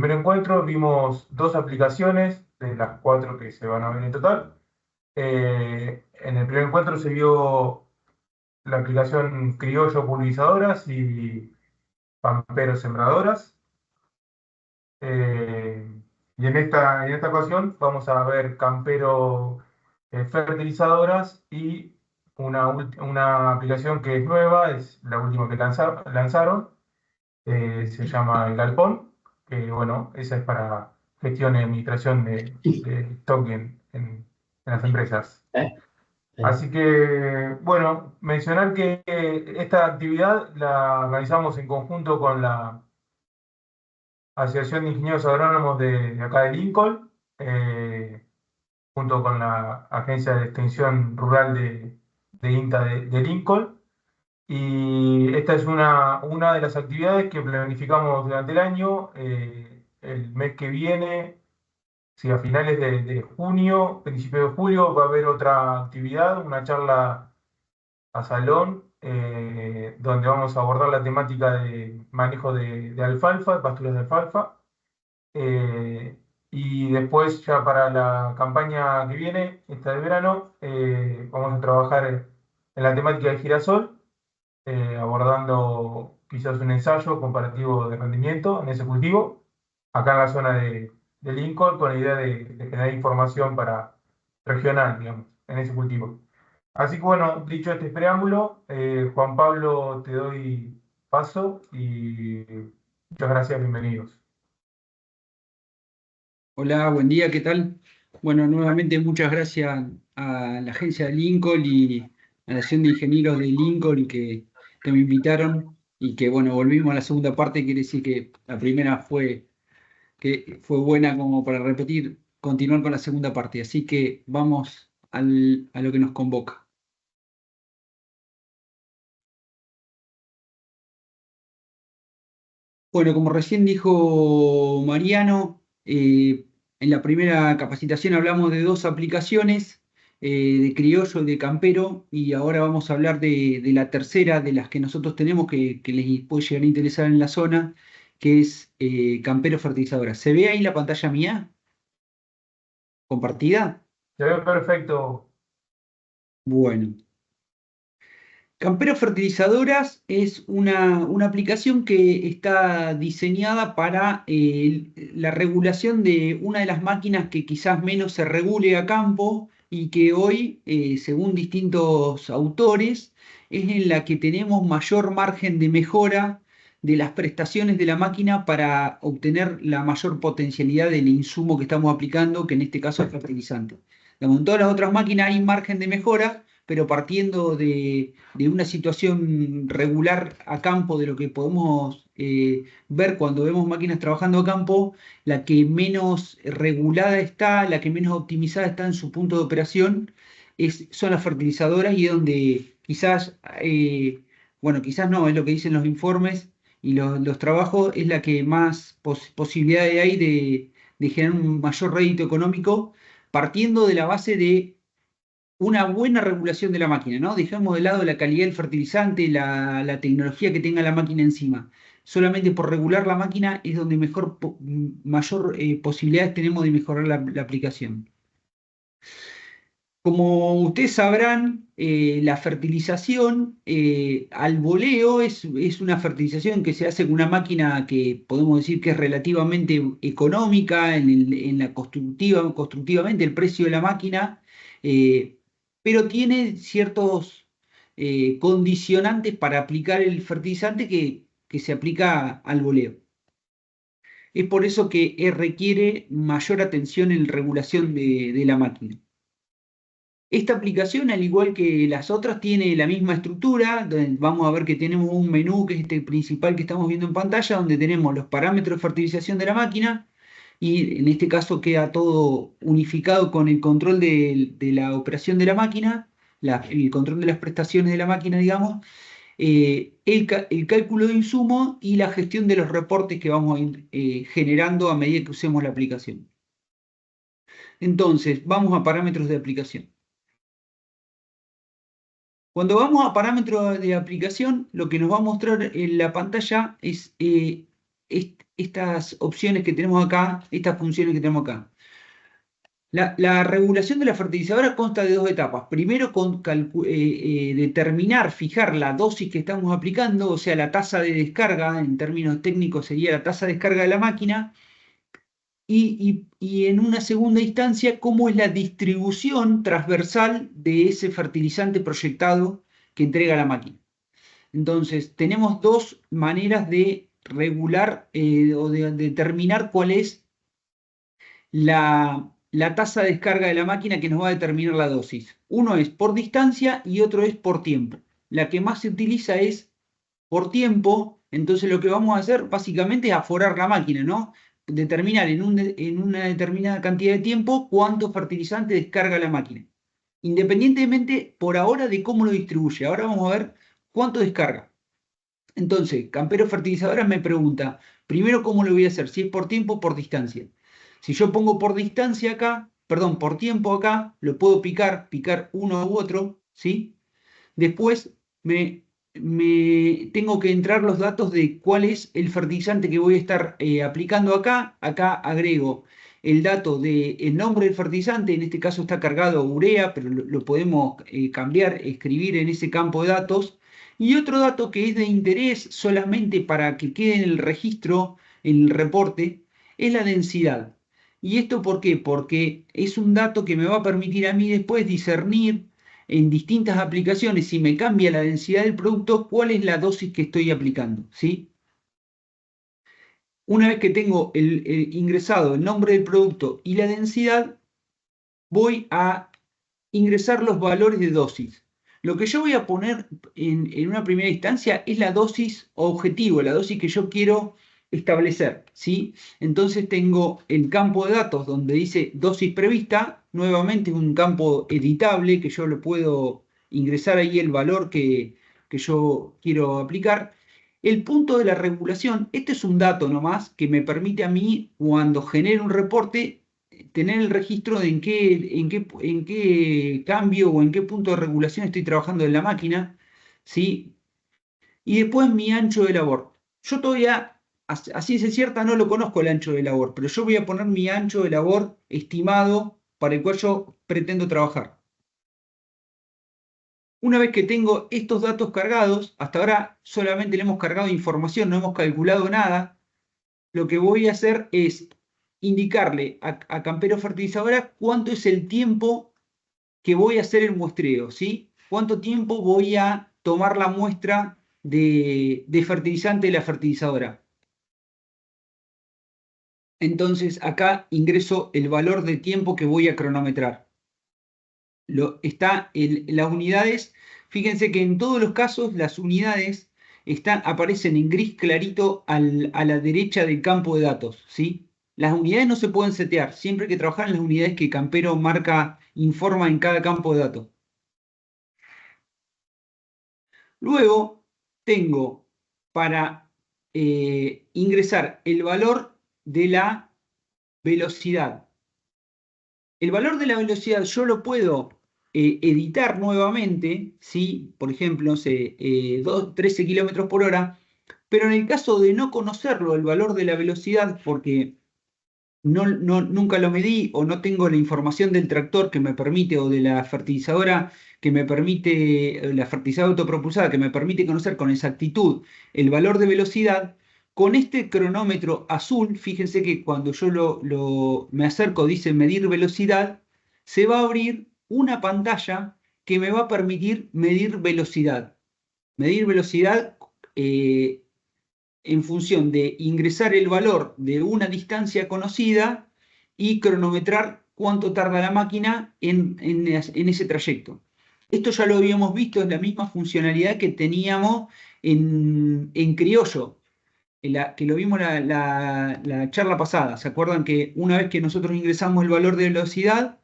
primer encuentro vimos dos aplicaciones de las cuatro que se van a ver en total. En el primer encuentro se vio la aplicación Criollo Pulverizadoras y Pampero Sembradoras. Eh, y en esta ocasión vamos a ver Campero Fertilizadoras y una aplicación que es nueva, es la última que lanzaron, se llama El Galpón, que bueno, esa es para gestión y administración de stock en las empresas. ¿Eh? Así que, bueno, mencionar que esta actividad la organizamos en conjunto con la Asociación de Ingenieros Agrónomos de acá de Lincoln, junto con la Agencia de Extensión Rural de INTA de Lincoln. Y esta es una de las actividades que planificamos durante el año. El mes que viene, si a finales de junio, principio de julio, va a haber otra actividad, una charla a salón, donde vamos a abordar la temática de manejo de alfalfa, pasturas de alfalfa. Eh, y después, ya para la campaña que viene, esta de verano, vamos a trabajar en la temática de girasol, abordando quizás un ensayo comparativo de rendimiento en ese cultivo, acá en la zona de Lincoln, con la idea de generar información para regional, digamos, en ese cultivo. Así que bueno, dicho este preámbulo, Juan Pablo, te doy paso y muchas gracias, bienvenidos. Hola, buen día, ¿qué tal? Bueno, nuevamente muchas gracias a la agencia de Lincoln y a la Asociación de Ingenieros de Lincoln que me invitaron y que, bueno, volvimos a la segunda parte, quiere decir que la primera que fue buena como para repetir, continuar con la segunda parte. Así que vamos a lo que nos convoca. Bueno, como recién dijo Mariano, en la primera capacitación hablamos de dos aplicaciones, de criollo y de campero, y ahora vamos a hablar de la tercera de las que nosotros tenemos que les puede llegar a interesar en la zona, que es campero fertilizadora. ¿Se ve ahí la pantalla mía compartida? Se ve perfecto. Bueno. Campero Fertilizadoras es una aplicación que está diseñada para la regulación de una de las máquinas que quizás menos se regule a campo y que hoy, según distintos autores, es en la que tenemos mayor margen de mejora de las prestaciones de la máquina para obtener la mayor potencialidad del insumo que estamos aplicando, que en este caso es fertilizante. Digamos, en todas las otras máquinas hay margen de mejora, pero partiendo de una situación regular a campo, de lo que podemos ver cuando vemos máquinas trabajando a campo, la que menos regulada está, la que menos optimizada está en su punto de operación, son las fertilizadoras y es donde quizás, bueno, quizás no, es lo que dicen los informes y los trabajos, es la que más posibilidades hay de generar un mayor rédito económico, partiendo de la base de una buena regulación de la máquina, ¿no? Dejemos de lado la calidad del fertilizante, la tecnología que tenga la máquina encima. Solamente por regular la máquina es donde mayor posibilidades tenemos de mejorar la aplicación. Como ustedes sabrán, la fertilización al voleo es una fertilización que se hace con una máquina que podemos decir que es relativamente económica en la constructivamente el precio de la máquina, eh, pero tiene ciertos condicionantes para aplicar el fertilizante que se aplica al voleo. Es por eso que requiere mayor atención en la regulación de la máquina. Esta aplicación, al igual que las otras, tiene la misma estructura. Vamos a ver que tenemos un menú que es este principal que estamos viendo en pantalla, donde tenemos los parámetros de fertilización de la máquina y en este caso queda todo unificado con el control de la operación de la máquina, el control de las prestaciones de la máquina, digamos, el cálculo de insumo y la gestión de los reportes que vamos a ir generando a medida que usemos la aplicación. Entonces, vamos a parámetros de aplicación. Cuando vamos a parámetros de aplicación, lo que nos va a mostrar en la pantalla es estas opciones que tenemos acá, estas funciones que tenemos acá. La regulación de la fertilizadora consta de dos etapas. Primero, determinar, fijar la dosis que estamos aplicando, o sea, la tasa de descarga, en términos técnicos sería la tasa de descarga de la máquina, y en una segunda instancia, cómo es la distribución transversal de ese fertilizante proyectado que entrega la máquina. Entonces, tenemos dos maneras de regular o de determinar cuál es la tasa de descarga de la máquina que nos va a determinar la dosis. Uno es por distancia y otro es por tiempo. La que más se utiliza es por tiempo, entonces lo que vamos a hacer básicamente es aforar la máquina, ¿no? Determinar en una determinada cantidad de tiempo cuánto fertilizante descarga la máquina. Independientemente por ahora de cómo lo distribuye. Ahora vamos a ver cuánto descarga. Entonces, Campero Fertilizadora me pregunta, primero, ¿cómo lo voy a hacer? Si es por tiempo o por distancia. Si yo pongo por distancia acá, perdón, por tiempo acá, lo puedo picar uno u otro, ¿sí? Después me tengo que entrar los datos de cuál es el fertilizante que voy a estar aplicando acá. Acá agrego el dato del nombre del fertilizante, en este caso está cargado urea, pero lo podemos cambiar, escribir en ese campo de datos. Y otro dato que es de interés solamente para que quede en el registro, en el reporte, es la densidad. ¿Y esto por qué? Porque es un dato que me va a permitir a mí después discernir en distintas aplicaciones, si me cambia la densidad del producto, cuál es la dosis que estoy aplicando, ¿sí? Una vez que tengo ingresado el nombre del producto y la densidad, voy a ingresar los valores de dosis. Lo que yo voy a poner en una primera instancia es la dosis objetivo, la dosis que yo quiero establecer, ¿sí? Entonces tengo el campo de datos donde dice dosis prevista, nuevamente es un campo editable que yo le puedo ingresar ahí el valor que yo quiero aplicar. El punto de la regulación, este es un dato nomás que me permite a mí, cuando genero un reporte, tener el registro de en qué cambio o en qué punto de regulación estoy trabajando en la máquina, ¿sí? Y después mi ancho de labor. Yo todavía, a ciencia cierta, no lo conozco el ancho de labor, pero yo voy a poner mi ancho de labor estimado para el cual yo pretendo trabajar. Una vez que tengo estos datos cargados, hasta ahora solamente le hemos cargado información, no hemos calculado nada, lo que voy a hacer es indicarle a Campero Fertilizadora cuánto es el tiempo que voy a hacer el muestreo, ¿sí? ¿Cuánto tiempo voy a tomar la muestra de fertilizante de la fertilizadora? Entonces acá ingreso el valor de tiempo que voy a cronometrar. Las unidades, fíjense que en todos los casos las unidades aparecen en gris clarito a la derecha del campo de datos, ¿sí? Las unidades no se pueden setear, siempre hay que trabajar en las unidades que Campero informa en cada campo de datos. Luego tengo para ingresar el valor de la velocidad. El valor de la velocidad yo lo puedo editar nuevamente, ¿sí? Por ejemplo, no sé, 13 kilómetros por hora, pero en el caso de no conocerlo, el valor de la velocidad, porque nunca lo medí o no tengo la información del tractor que me permite, o de la fertilizadora que me permite, la fertilizadora autopropulsada que me permite conocer con exactitud el valor de velocidad, con este cronómetro azul, fíjense que cuando yo me acerco, dice medir velocidad, se va a abrir una pantalla que me va a permitir medir velocidad. Medir velocidad en función de ingresar el valor de una distancia conocida y cronometrar cuánto tarda la máquina en ese trayecto. Esto ya lo habíamos visto, es la misma funcionalidad que teníamos en Criollo, que lo vimos la charla pasada. ¿Se acuerdan que una vez que nosotros ingresamos el valor de velocidad,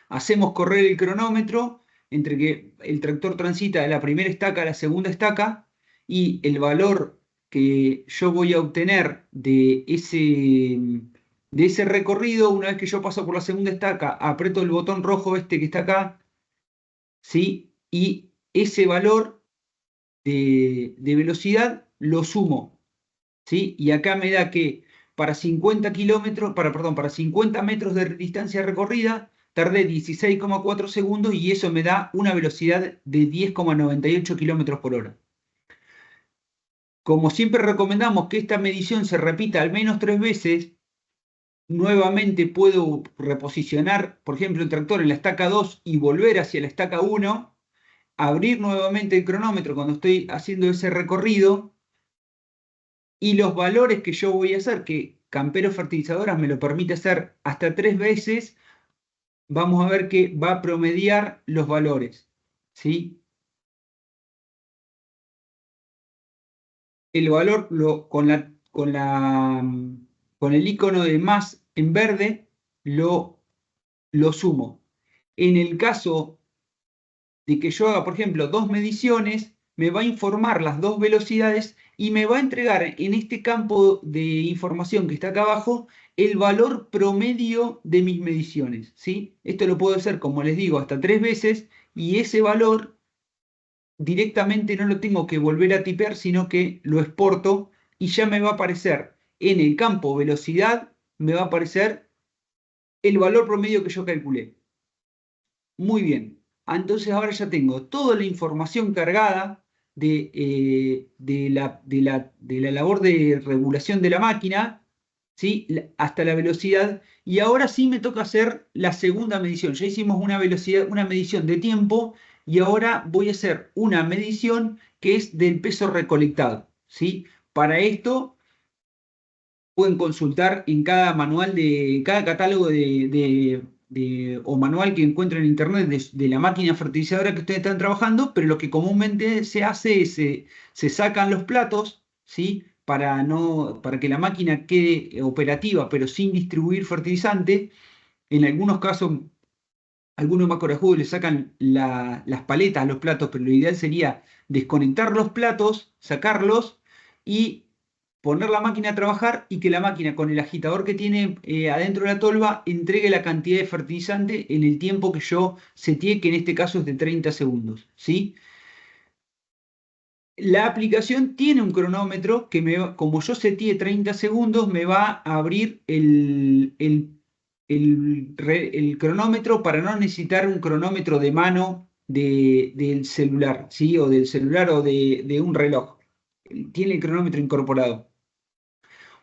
hacemos correr el cronómetro entre que el tractor transita de la primera estaca a la segunda estaca, y el valor que yo voy a obtener de ese recorrido, una vez que yo paso por la segunda estaca, aprieto el botón rojo este que está acá, ¿sí? Y ese valor de velocidad lo sumo, ¿sí? Y acá me da que para 50 kilómetros, para 50 metros de distancia recorrida, tardé 16,4 segundos y eso me da una velocidad de 10,98 kilómetros por hora. Como siempre recomendamos que esta medición se repita al menos 3 veces, nuevamente puedo reposicionar, por ejemplo, el tractor en la estaca 2 y volver hacia la estaca 1, abrir nuevamente el cronómetro cuando estoy haciendo ese recorrido y los valores que yo voy a hacer, que Camperos Fertilizadoras me lo permite hacer hasta 3 veces, vamos a ver que va a promediar los valores, ¿sí? El valor con el icono de más en verde lo sumo. En el caso de que yo haga, por ejemplo, 2 mediciones, me va a informar las 2 velocidades y me va a entregar en este campo de información que está acá abajo el valor promedio de mis mediciones, ¿sí? Esto lo puedo hacer, como les digo, hasta 3 veces y ese valor directamente no lo tengo que volver a tipear, sino que lo exporto y ya me va a aparecer en el campo velocidad, me va a aparecer el valor promedio que yo calculé. Muy bien. Entonces ahora ya tengo toda la información cargada de la labor de regulación de la máquina, ¿sí? Hasta la velocidad. Y ahora sí me toca hacer la segunda medición. Ya hicimos una velocidad, una medición de tiempo y ahora voy a hacer una medición que es del peso recolectado, ¿sí? Para esto pueden consultar en cada manual cada catálogo o manual que encuentren en internet de la máquina fertilizadora que ustedes están trabajando, pero lo que comúnmente se hace es se sacan los platos, ¿sí? Para que la máquina quede operativa, pero sin distribuir fertilizante. En algunos casos, algunos más corajudos le sacan las paletas a los platos, pero lo ideal sería desconectar los platos, sacarlos y poner la máquina a trabajar y que la máquina con el agitador que tiene adentro de la tolva entregue la cantidad de fertilizante en el tiempo que yo seteé, que en este caso es de 30 segundos, ¿sí? La aplicación tiene un cronómetro que como yo seteé 30 segundos, me va a abrir el cronómetro para no necesitar un cronómetro de mano del celular, ¿sí? O del celular o de un reloj. Tiene el cronómetro incorporado.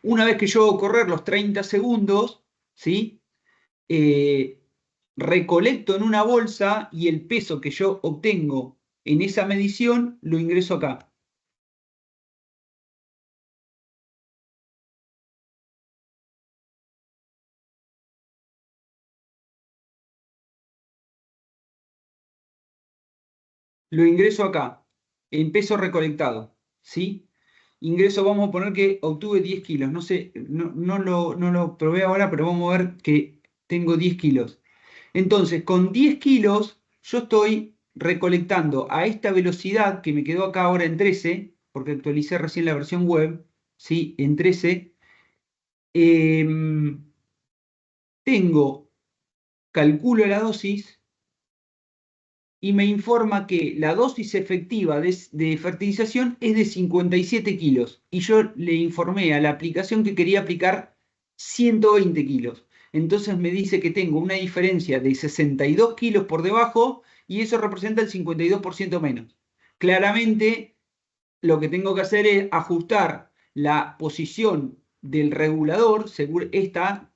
Una vez que yo hago correr los 30 segundos, ¿sí? Eh, recolecto en una bolsa y el peso que yo obtengo en esa medición lo ingreso acá. Lo ingreso acá, en peso recolectado, ¿sí? Ingreso, vamos a poner que obtuve 10 kilos. No sé, no lo probé ahora, pero vamos a ver que tengo 10 kilos. Entonces, con 10 kilos, yo estoy recolectando a esta velocidad que me quedó acá ahora en 13, porque actualicé recién la versión web, ¿sí? En 13. em, calculo la dosis y me informa que la dosis efectiva de fertilización es de 57 kilos. Y yo le informé a la aplicación que quería aplicar 120 kilos. Entonces me dice que tengo una diferencia de 62 kilos por debajo y eso representa el 52% menos. Claramente lo que tengo que hacer es ajustar la posición del regulador,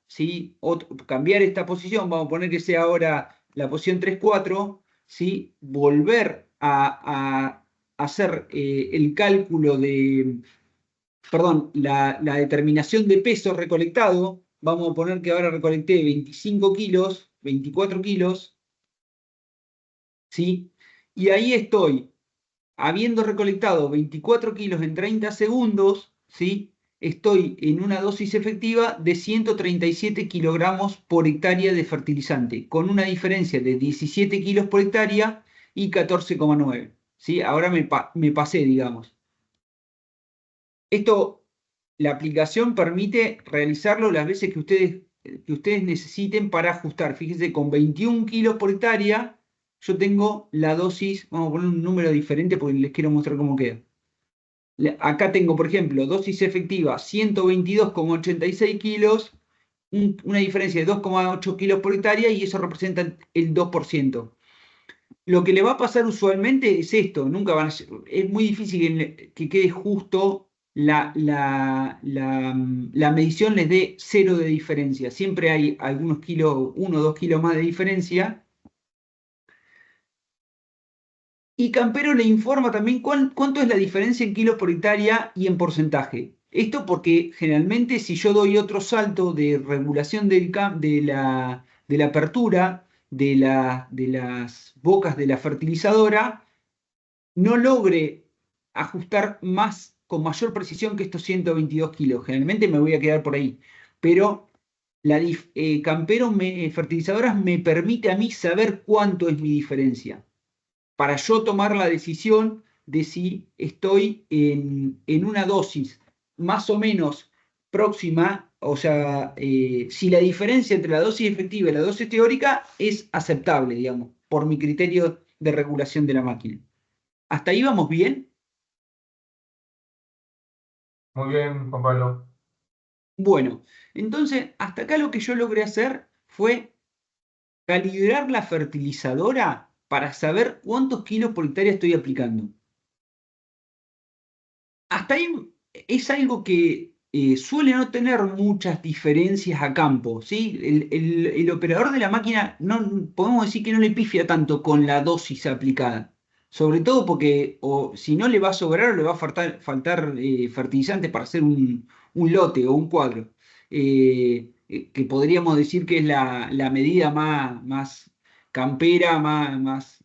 ¿sí? Cambiar esta posición, vamos a poner que sea ahora la posición 3-4, ¿sí? Volver a hacer el cálculo perdón, la determinación de peso recolectado, vamos a poner que ahora recolecté 25 kilos, 24 kilos, ¿sí? Y ahí estoy habiendo recolectado 24 kilos en 30 segundos, ¿sí? Estoy en una dosis efectiva de 137 kilogramos por hectárea de fertilizante, con una diferencia de 17 kilos por hectárea y 14,9. ¿Sí? Ahora me pasé, digamos. Esto, la aplicación permite realizarlo las veces que ustedes necesiten para ajustar. Fíjense, con 21 kilos por hectárea, yo tengo la dosis, vamos a poner un número diferente porque les quiero mostrar cómo queda. Acá tengo, por ejemplo, dosis efectiva 122,86 kilos, una diferencia de 2,8 kilos por hectárea y eso representa el 2%. Lo que le va a pasar usualmente es esto, nunca van a es muy difícil que quede justo la medición les dé cero de diferencia. Siempre hay algunos kilos, 1 o 2 kilos más de diferencia. Y Campero le informa también cuánto es la diferencia en kilos por hectárea y en porcentaje. Esto porque generalmente si yo doy otro salto de regulación de la apertura de las bocas de la fertilizadora, no logre ajustar más con mayor precisión que estos 122 kilos. Generalmente me voy a quedar por ahí. Pero Campero Fertilizadoras me permite a mí saber cuánto es mi diferencia para yo tomar la decisión de si estoy en una dosis más o menos próxima, o sea, si la diferencia entre la dosis efectiva y la dosis teórica es aceptable, digamos, por mi criterio de regulación de la máquina. ¿Hasta ahí vamos bien? Muy bien, Juan Pablo. Bueno, entonces hasta acá lo que yo logré hacer fue calibrar la fertilizadora para saber cuántos kilos por hectárea estoy aplicando. Hasta ahí es algo que suele no tener muchas diferencias a campo, ¿sí? El operador de la máquina no podemos decir que no le pifia tanto con la dosis aplicada, sobre todo porque o si no le va a sobrar o le va a faltar fertilizante para hacer un lote o un cuadro, que podríamos decir que es la medida más campera, más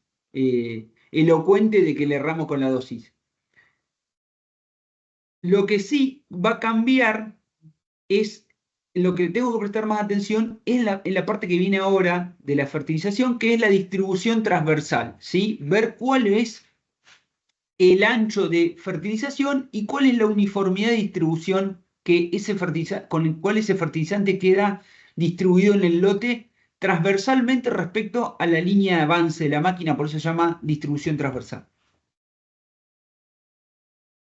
elocuente de que le erramos con la dosis. Lo que sí va a cambiar es lo que tengo que prestar más atención en la parte que viene ahora de la fertilización, que es la distribución transversal, ¿sí? Ver cuál es el ancho de fertilización y cuál es la uniformidad de distribución con el cual ese fertilizante queda distribuido en el lote transversalmente respecto a la línea de avance de la máquina, por eso se llama distribución transversal.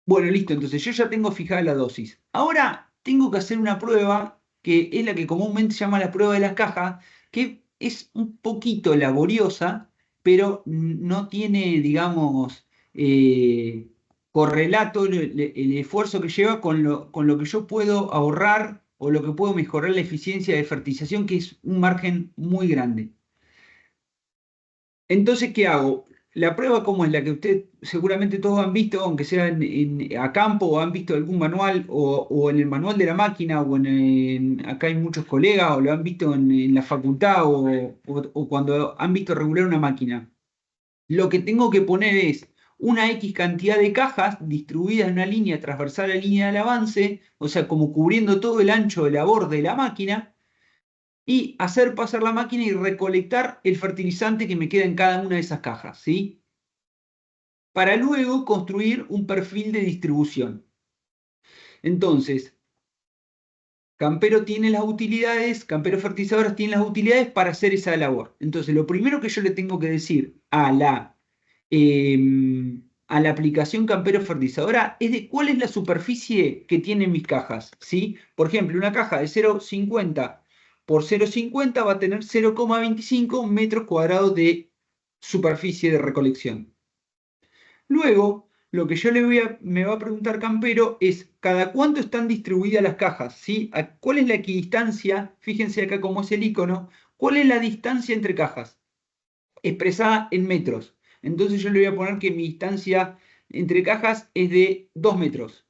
Bueno, listo, entonces yo ya tengo fijada la dosis. Ahora tengo que hacer una prueba que es la que comúnmente se llama la prueba de las cajas, que es un poquito laboriosa, pero no tiene, digamos, eh, correlato el esfuerzo que lleva con lo que yo puedo ahorrar o lo que puedo mejorar la eficiencia de fertilización, que es un margen muy grande. Entonces, ¿qué hago? La prueba como es la que usted seguramente todos han visto, aunque sea a campo o han visto algún manual o en el manual de la máquina acá hay muchos colegas o lo han visto en la facultad o cuando han visto regular una máquina. Lo que tengo que poner es una X cantidad de cajas distribuidas en una línea transversal a la línea del avance, o sea, como cubriendo todo el ancho de labor de la máquina y hacer pasar la máquina y recolectar el fertilizante que me queda en cada una de esas cajas, ¿sí? Para luego construir un perfil de distribución. Entonces, Campero Fertilizadoras tiene las utilidades para hacer esa labor. Entonces, lo primero que yo le tengo que decir a la aplicación Campero Fertilizadora es de cuál es la superficie que tienen mis cajas, ¿sí? Por ejemplo, una caja de 0,50 por 0,50 va a tener 0,25 metros cuadrados de superficie de recolección. Luego, lo que yo me va a preguntar Campero es cada cuánto están distribuidas las cajas, ¿sí? ¿Cuál es la equidistancia? Fíjense acá cómo es el icono. ¿Cuál es la distancia entre cajas? Expresada en metros. Entonces yo le voy a poner que mi distancia entre cajas es de 2 metros.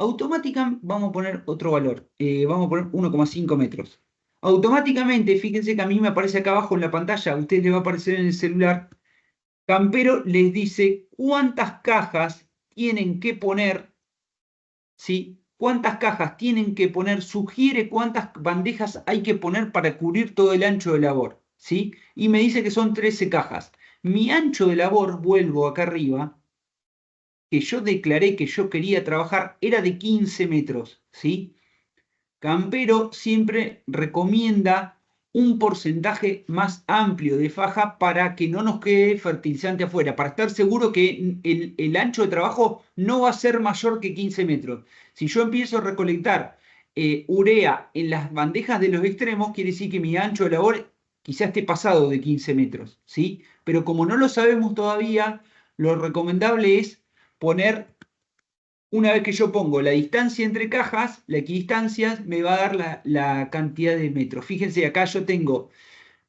Automáticamente, vamos a poner otro valor, vamos a poner 1,5 metros. Automáticamente, fíjense que a mí me aparece acá abajo en la pantalla, a usted le va a aparecer en el celular, Campero les dice cuántas cajas tienen que poner, ¿sí? Cuántas cajas tienen que poner, sugiere cuántas bandejas hay que poner para cubrir todo el ancho de labor, ¿sí? Y me dice que son 13 cajas. Mi ancho de labor, vuelvo acá arriba, que yo declaré que yo quería trabajar, era de 15 metros, ¿sí? Campero siempre recomienda un porcentaje más amplio de faja para que no nos quede fertilizante afuera, para estar seguro que el ancho de trabajo no va a ser mayor que 15 metros. Si yo empiezo a recolectar urea en las bandejas de los extremos, quiere decir que mi ancho de labor quizás esté pasado de 15 metros, ¿sí? Pero como no lo sabemos todavía, lo recomendable es poner, una vez que yo pongo la distancia entre cajas, la equidistancia me va a dar la cantidad de metros. Fíjense, acá yo tengo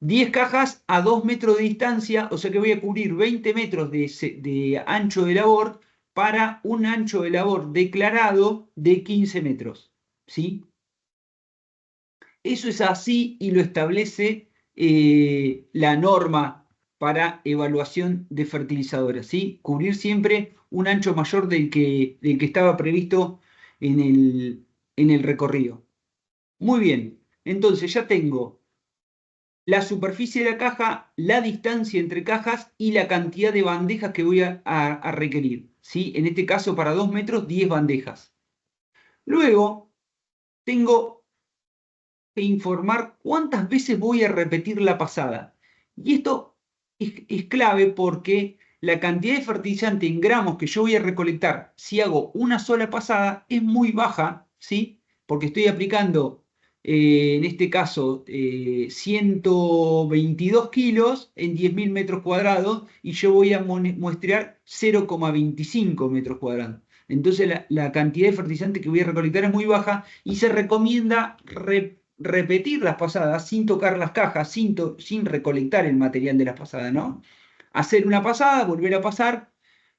10 cajas a 2 metros de distancia, o sea que voy a cubrir 20 metros de ancho de labor para un ancho de labor declarado de 15 metros, ¿sí? Eso es así y lo establece la norma para evaluación de fertilizadores, ¿sí? Cubrir siempre un ancho mayor del que estaba previsto en el recorrido. Muy bien, entonces ya tengo la superficie de la caja, la distancia entre cajas y la cantidad de bandejas que voy a requerir, ¿sí? En este caso, para 2 metros, 10 bandejas. Luego, tengo que informar cuántas veces voy a repetir la pasada. Y esto es clave porque la cantidad de fertilizante en gramos que yo voy a recolectar si hago una sola pasada es muy baja, ¿sí? Porque estoy aplicando, en este caso, 122 kilos en 10.000 metros cuadrados y yo voy a muestrear 0,25 metros cuadrados. Entonces la cantidad de fertilizante que voy a recolectar es muy baja y se recomienda repetir las pasadas sin tocar las cajas, sin recolectar el material de las pasadas, ¿no? Hacer una pasada, volver a pasar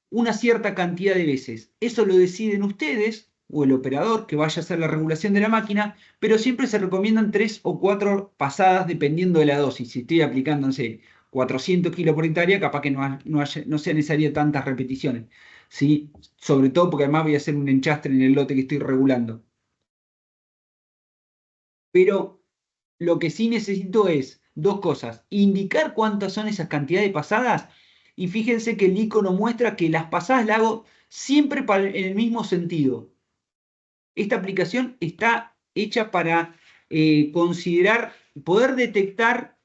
una cierta cantidad de veces. Eso lo deciden ustedes o el operador que vaya a hacer la regulación de la máquina, pero siempre se recomiendan 3 o 4 pasadas dependiendo de la dosis. Si estoy aplicando, no sé, 400 kilos por hectárea, capaz que no sea necesario tantas repeticiones, ¿sí? Sobre todo porque además voy a hacer un enchastre en el lote que estoy regulando. Pero lo que sí necesito es dos cosas: indicar cuántas son esas cantidades de pasadas, y fíjense que el icono muestra que las pasadas las hago siempre en el mismo sentido. Esta aplicación está hecha para considerar, poder detectar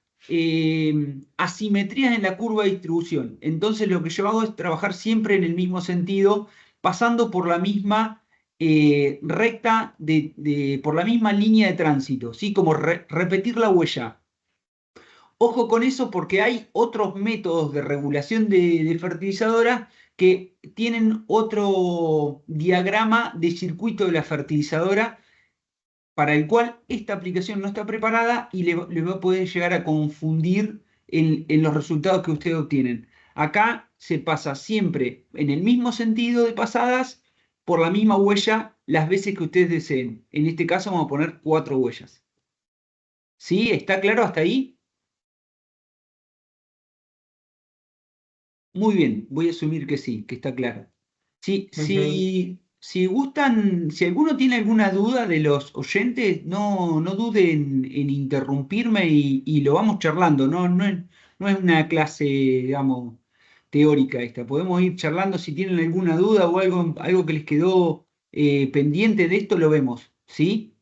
asimetrías en la curva de distribución. Entonces lo que yo hago es trabajar siempre en el mismo sentido, pasando por la misma recta, por la misma línea de tránsito, ¿sí? Como repetir la huella. Ojo con eso porque hay otros métodos de regulación de fertilizadoras que tienen otro diagrama de circuito de la fertilizadora para el cual esta aplicación no está preparada y le va a poder llegar a confundir en los resultados que ustedes obtienen. Acá se pasa siempre en el mismo sentido de pasadas por la misma huella las veces que ustedes deseen. En este caso vamos a poner 4 huellas. ¿Sí? ¿Está claro hasta ahí? Muy bien, voy a asumir que sí, que está claro. Si, Sí, sí. si gustan, si alguno tiene alguna duda de los oyentes, no duden en interrumpirme y lo vamos charlando. No es una clase, digamos, teórica esta. Podemos ir charlando si tienen alguna duda o algo que les quedó pendiente de esto, lo vemos. ¿Sí?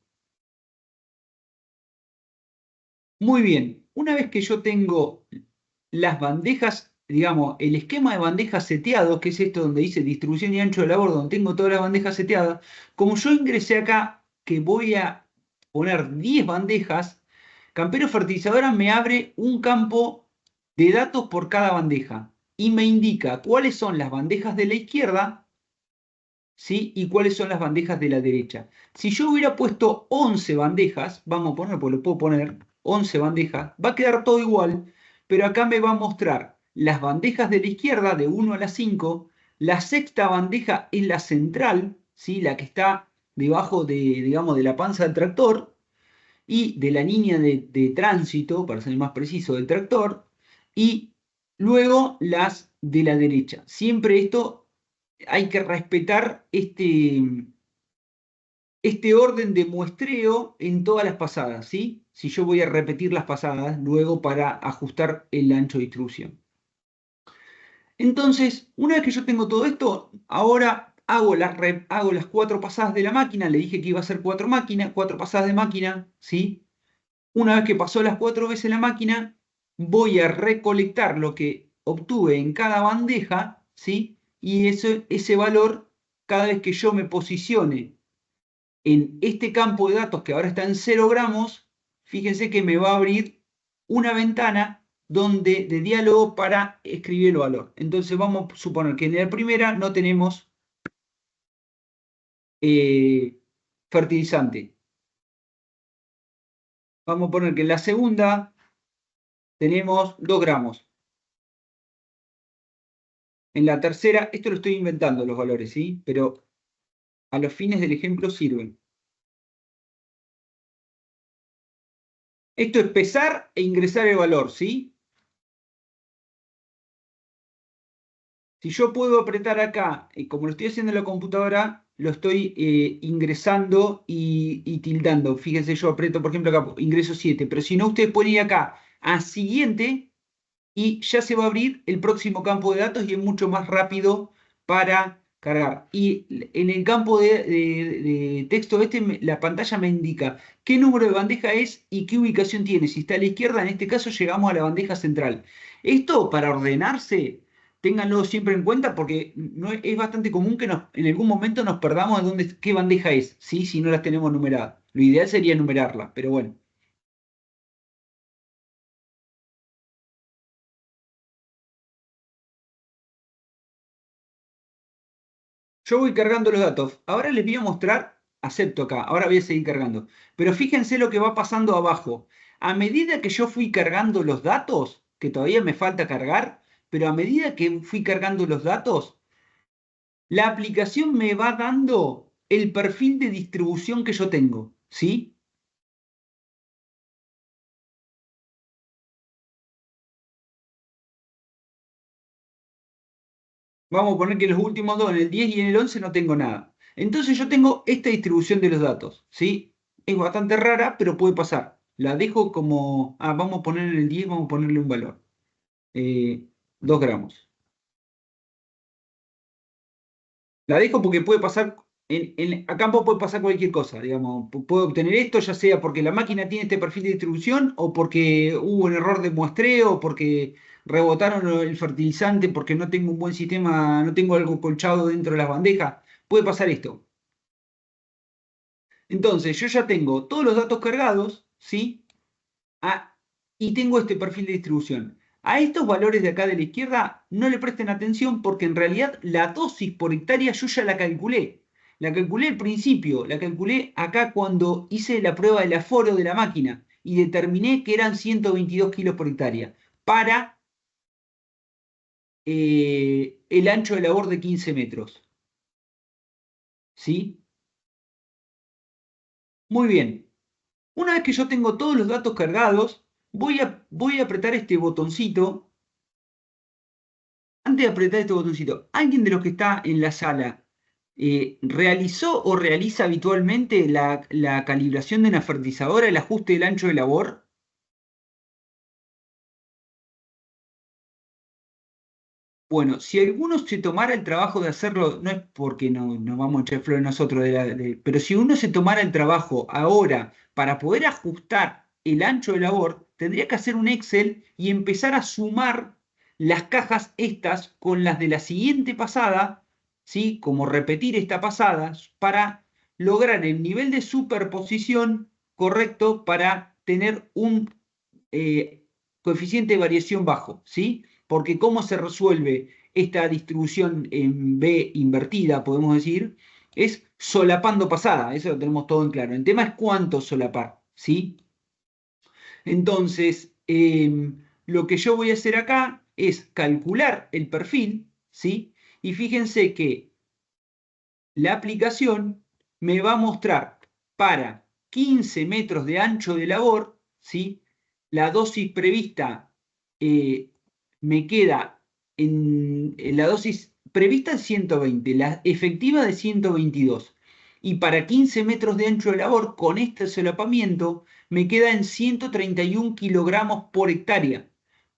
Muy bien. Una vez que yo tengo las bandejas, digamos, el esquema de bandejas seteado, que es esto donde dice distribución y ancho de labor, donde tengo todas las bandejas seteadas, como yo ingresé acá que voy a poner 10 bandejas, Campero Fertilizadora me abre un campo de datos por cada bandeja y me indica cuáles son las bandejas de la izquierda, ¿sí? Y cuáles son las bandejas de la derecha. Si yo hubiera puesto 11 bandejas, vamos a poner, pues lo puedo poner, 11 bandejas, va a quedar todo igual, pero acá me va a mostrar las bandejas de la izquierda, de 1 a la 5, la sexta bandeja es la central, ¿sí? La que está debajo de, digamos, de la panza del tractor y de la línea de tránsito, para ser más preciso, del tractor, y luego las de la derecha. Siempre esto hay que respetar este orden de muestreo en todas las pasadas, ¿sí? Si yo voy a repetir las pasadas luego para ajustar el ancho de distribución. Entonces, una vez que yo tengo todo esto, ahora hago las 4 pasadas de la máquina. Le dije que iba a hacer 4 máquinas, 4 pasadas de máquina, ¿sí? Una vez que pasó las 4 veces la máquina, voy a recolectar lo que obtuve en cada bandeja, ¿sí? Y ese valor, cada vez que yo me posicione en este campo de datos que ahora está en 0 gramos, fíjense que me va a abrir una ventana de diálogo para escribir el valor. Entonces vamos a suponer que en la primera no tenemos fertilizante. Vamos a poner que en la segunda tenemos 2 gramos. En la tercera, esto lo estoy inventando los valores, ¿sí? Pero a los fines del ejemplo sirven. Esto es pesar e ingresar el valor, ¿sí? Si yo puedo apretar acá, como lo estoy haciendo en la computadora, lo estoy ingresando y tildando. Fíjense, yo aprieto, por ejemplo, acá, ingreso 7, pero si no, ustedes pueden ir acá a siguiente y ya se va a abrir el próximo campo de datos y es mucho más rápido para cargar. Y en el campo de texto la pantalla me indica qué número de bandeja es y qué ubicación tiene. Si está a la izquierda, en este caso llegamos a la bandeja central. Esto para ordenarse, ténganlo siempre en cuenta porque no es bastante común que en algún momento nos perdamos de qué bandeja es, ¿sí? Si no las tenemos numeradas. Lo ideal sería numerarlas, pero bueno. Yo voy cargando los datos. Ahora les voy a mostrar, acepto acá, ahora voy a seguir cargando. Pero fíjense lo que va pasando abajo. A medida que yo fui cargando los datos, que todavía me falta cargar, pero a medida que fui cargando los datos, la aplicación me va dando el perfil de distribución que yo tengo, ¿sí? Vamos a poner que los últimos dos, en el 10 y en el 11, no tengo nada. Entonces yo tengo esta distribución de los datos, ¿sí? Es bastante rara, pero puede pasar. La dejo como, vamos a poner en el 10, vamos a ponerle un valor. 2 gramos. La dejo porque puede pasar, a campo puede pasar cualquier cosa, digamos. Puedo obtener esto, ya sea porque la máquina tiene este perfil de distribución, o porque hubo un error de muestreo, o porque rebotaron el fertilizante, porque no tengo un buen sistema, no tengo algo colchado dentro de las bandejas. Puede pasar esto. Entonces, yo ya tengo todos los datos cargados, ¿sí? Ah, y tengo este perfil de distribución. A estos valores de acá de la izquierda no le presten atención porque en realidad la dosis por hectárea yo ya la calculé. La calculé al principio, la calculé acá cuando hice la prueba del aforo de la máquina y determiné que eran 122 kilos por hectárea para el ancho de labor de 15 metros. ¿Sí? Muy bien. Una vez que yo tengo todos los datos cargados, voy a apretar este botoncito. Antes de apretar este botoncito, ¿alguien de los que está en la sala realizó o realiza habitualmente la calibración de una fertilizadora, el ajuste del ancho de labor? Bueno, si alguno se tomara el trabajo de hacerlo, no es porque no nos vamos a echar flores nosotros, pero si uno se tomara el trabajo ahora para poder ajustar el ancho de labor, tendría que hacer un Excel y empezar a sumar las cajas estas con las de la siguiente pasada, ¿sí? Como repetir esta pasada para lograr el nivel de superposición correcto para tener un coeficiente de variación bajo, ¿sí? Porque ¿cómo se resuelve esta distribución en B invertida, podemos decir? Es solapando pasada, eso lo tenemos todo en claro. El tema es cuánto solapar, ¿sí? Entonces, lo que yo voy a hacer acá es calcular el perfil, ¿sí? Y fíjense que la aplicación me va a mostrar para 15 metros de ancho de labor, ¿sí? La dosis prevista eh, me queda en la dosis prevista en 120, la efectiva de 122. Y para 15 metros de ancho de labor, con este solapamiento, me queda en 131 kilogramos por hectárea,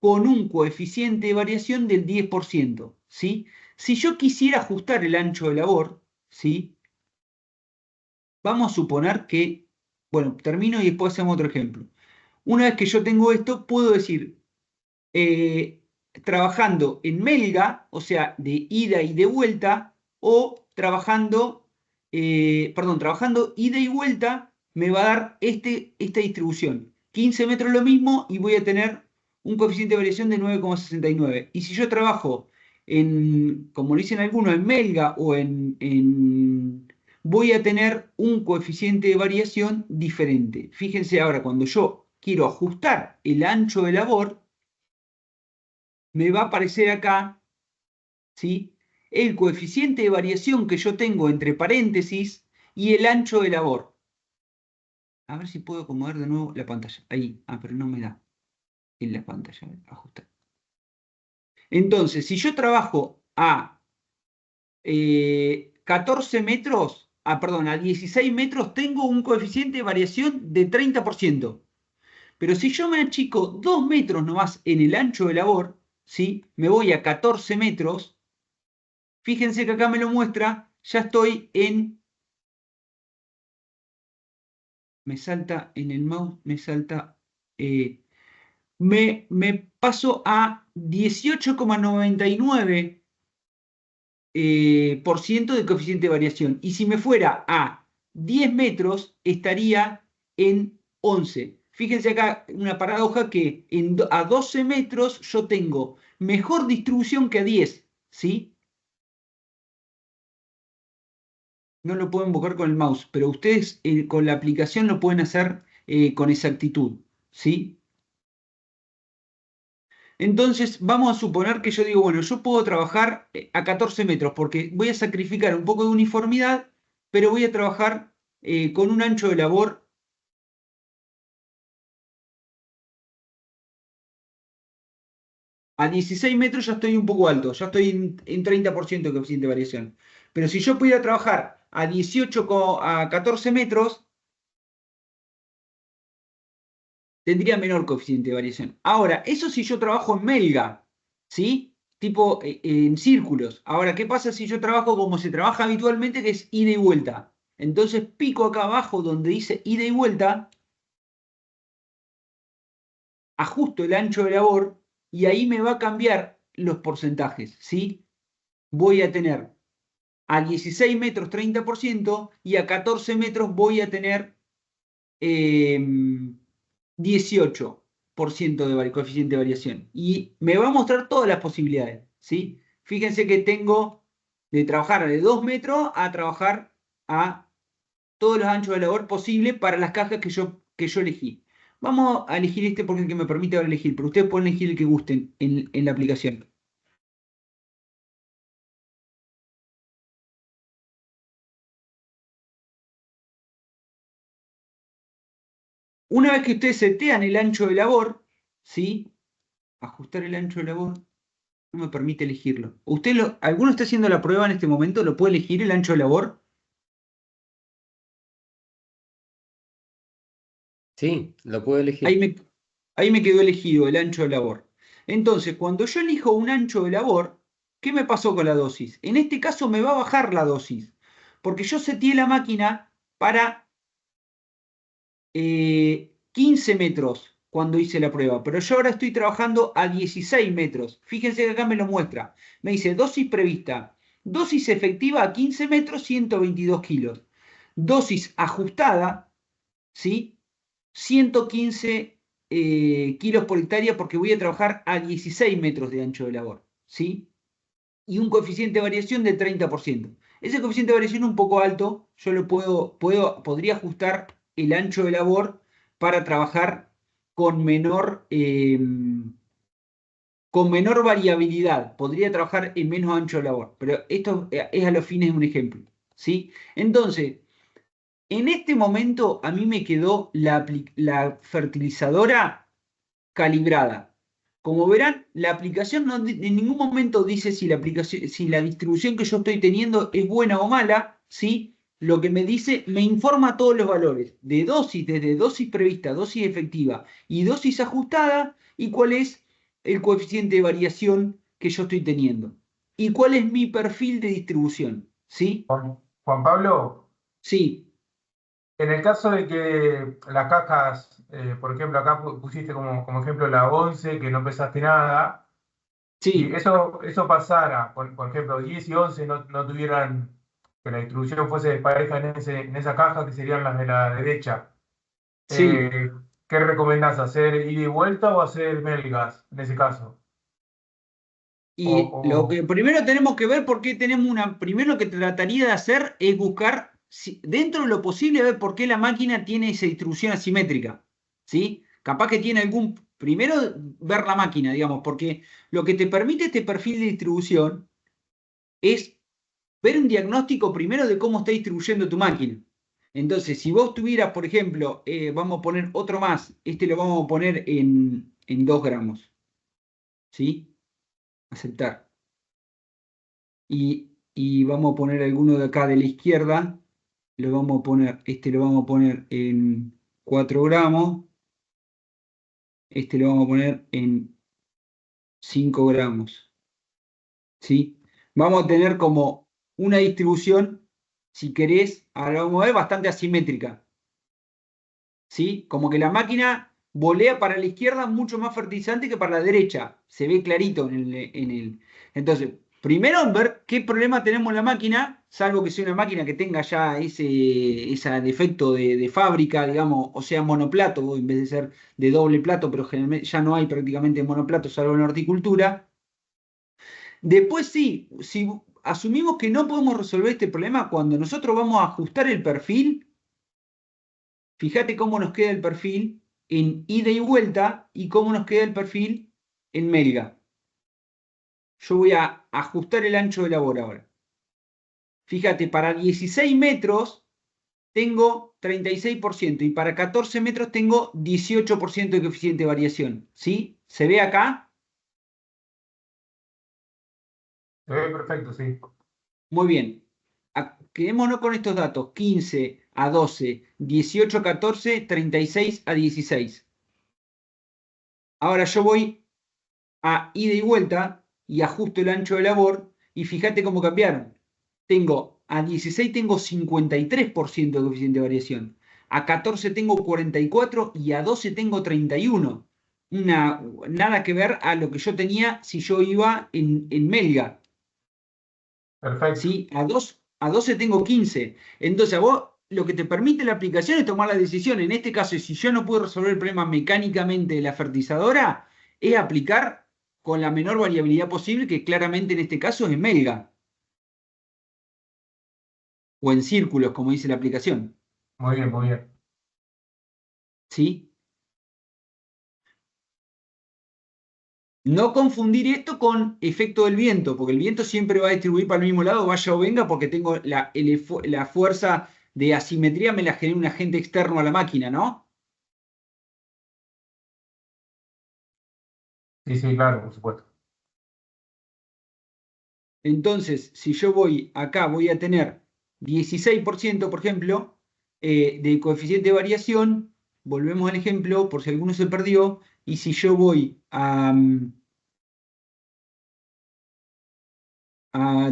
con un coeficiente de variación del 10%, ¿sí? Si yo quisiera ajustar el ancho de labor, ¿sí? Vamos a suponer que, bueno, termino y después hacemos otro ejemplo. Una vez que yo tengo esto, puedo decir, trabajando en melga, o sea, de ida y de vuelta, o trabajando, trabajando ida y vuelta, me va a dar esta distribución. 15 metros lo mismo y voy a tener un coeficiente de variación de 9,69. Y si yo trabajo como lo dicen algunos, en melga o voy a tener un coeficiente de variación diferente. Fíjense ahora, cuando yo quiero ajustar el ancho de labor, me va a aparecer acá, ¿sí?, el coeficiente de variación que yo tengo entre paréntesis y el ancho de labor. A ver si puedo acomodar de nuevo la pantalla. Ahí, pero no me da en la pantalla. Ajustar. Entonces, si yo trabajo a 14 metros, perdón, a 16 metros, tengo un coeficiente de variación de 30%. Pero si yo me achico 2 metros nomás en el ancho de labor, ¿sí?, me voy a 14 metros, fíjense que acá me lo muestra, ya estoy en... Me salta en el mouse, me salta... me paso a 18,99 por ciento de coeficiente de variación. Y si me fuera a 10 metros, estaría en 11. Fíjense acá una paradoja que a 12 metros yo tengo mejor distribución que a 10, ¿sí? No lo puedo invocar con el mouse, pero ustedes con la aplicación lo pueden hacer con exactitud, ¿sí? Entonces, vamos a suponer que yo digo, bueno, yo puedo trabajar a 14 metros porque voy a sacrificar un poco de uniformidad, pero voy a trabajar con un ancho de labor a 16 metros, ya estoy un poco alto, ya estoy en 30% de coeficiente de variación. Pero si yo pudiera trabajar a 18, a 14 metros, tendría menor coeficiente de variación. Ahora, eso si yo trabajo en melga, ¿sí? Tipo en círculos. Ahora, ¿qué pasa si yo trabajo como se trabaja habitualmente, que es ida y vuelta? Entonces pico acá abajo donde dice ida y vuelta, ajusto el ancho de labor y ahí me va a cambiar los porcentajes, ¿sí? Voy a tener a 16 metros 30% y a 14 metros voy a tener 18% de coeficiente de variación. Y me va a mostrar todas las posibilidades, ¿sí? Fíjense que tengo de trabajar de 2 metros a trabajar a todos los anchos de labor posible para las cajas que yo elegí. Vamos a elegir este porque es el que me permite ahora elegir, pero ustedes pueden elegir el que gusten en la aplicación. Una vez que ustedes setean el ancho de labor, ¿sí? Ajustar el ancho de labor, no me permite elegirlo. ¿Alguno está haciendo la prueba en este momento? ¿Lo puede elegir el ancho de labor? Sí, lo puedo Ahí elegir. me, ahí me quedó elegido el ancho de labor. Entonces, cuando yo elijo un ancho de labor, ¿qué me pasó con la dosis? En este caso me va a bajar la dosis, porque yo seteé la máquina para 15 metros cuando hice la prueba, pero yo ahora estoy trabajando a 16 metros. Fíjense que acá me lo muestra. Me dice dosis prevista, dosis efectiva a 15 metros, 122 kilos. Dosis ajustada, ¿sí?, 115 kilos por hectárea porque voy a trabajar a 16 metros de ancho de labor, ¿sí? Y un coeficiente de variación de 30%. Ese coeficiente de variación es un poco alto, yo podría ajustar el ancho de labor para trabajar con menor variabilidad, podría trabajar en menos ancho de labor, pero esto es a los fines de un ejemplo, ¿sí? Entonces, en este momento a mí me quedó la fertilizadora calibrada. Como verán, la aplicación en ningún momento dice si la distribución que yo estoy teniendo es buena o mala, ¿sí? Lo que me dice, me informa todos los valores de dosis, desde dosis prevista, dosis efectiva y dosis ajustada, y cuál es el coeficiente de variación que yo estoy teniendo. Y cuál es mi perfil de distribución, ¿sí? Juan Pablo, Sí, en el caso de que las cajas Por ejemplo, acá pusiste como ejemplo la 11 que no pesaste nada. Si Sí, eso pasara, por ejemplo, 10 y 11 no tuvieran, que la distribución fuese despareja en esa caja, que serían las de la derecha, sí. eh, ¿qué recomendás? ¿Hacer ida y vuelta o hacer Melgas en ese caso? Y lo que primero tenemos que ver por qué tenemos una. Primero lo que trataría de hacer es buscar, dentro de lo posible, ver por qué la máquina tiene esa distribución asimétrica. ¿Sí? Capaz que tiene algún. Primero, ver la máquina, digamos, porque lo que te permite este perfil de distribución es ver un diagnóstico primero de cómo está distribuyendo tu máquina. Entonces, si vos tuvieras, por ejemplo, vamos a poner otro más, este lo vamos a poner en 2 gramos. ¿Sí? Aceptar. Y vamos a poner alguno de acá de la izquierda, lo vamos a poner, este lo vamos a poner en 4 gramos, este lo vamos a poner en 5 gramos, ¿sí? Vamos a tener como una distribución, si querés, ahora vamos a ver, bastante asimétrica, ¿sí? Como que la máquina volea para la izquierda mucho más fertilizante que para la derecha, se ve clarito Entonces, primero ver qué problema tenemos en la máquina, salvo que sea una máquina que tenga ya ese defecto de fábrica, digamos, o sea, monoplato, en vez de ser de doble plato, pero generalmente ya no hay prácticamente monoplato, salvo en horticultura. Después sí, si asumimos que no podemos resolver este problema, cuando nosotros vamos a ajustar el perfil, fíjate cómo nos queda el perfil en ida y vuelta y cómo nos queda el perfil en melga. Yo voy a ajustar el ancho de labor ahora. Fíjate, para 16 metros tengo 36% y para 14 metros tengo 18% de coeficiente de variación. ¿Sí? ¿Se ve acá? Se ve perfecto, sí. Muy bien. Quedémonos con estos datos. 15 a 12, 18 a 14, 36 a 16. Ahora yo voy a ida y vuelta y ajusto el ancho de labor y fíjate cómo cambiaron. Tengo a 16 tengo 53% de coeficiente de variación, a 14 tengo 44% y a 12 tengo 31%. Nada que ver a lo que yo tenía si yo iba en Melga. Perfecto. ¿Sí? A 12 tengo 15. Entonces a vos lo que te permite la aplicación es tomar la decisión. En este caso, si yo no puedo resolver el problema mecánicamente de la fertilizadora, es aplicar con la menor variabilidad posible, que claramente en este caso es en melga o en círculos, como dice la aplicación. Muy bien, muy bien. ¿Sí? No confundir esto con efecto del viento, porque el viento siempre va a distribuir para el mismo lado, vaya o venga, porque tengo la fuerza de asimetría, me la genera un agente externo a la máquina, ¿no? Sí, sí, claro, por supuesto. Entonces, si yo voy acá, voy a tener 16%, por ejemplo, de coeficiente de variación. Volvemos al ejemplo, por si alguno se perdió. Y si yo voy a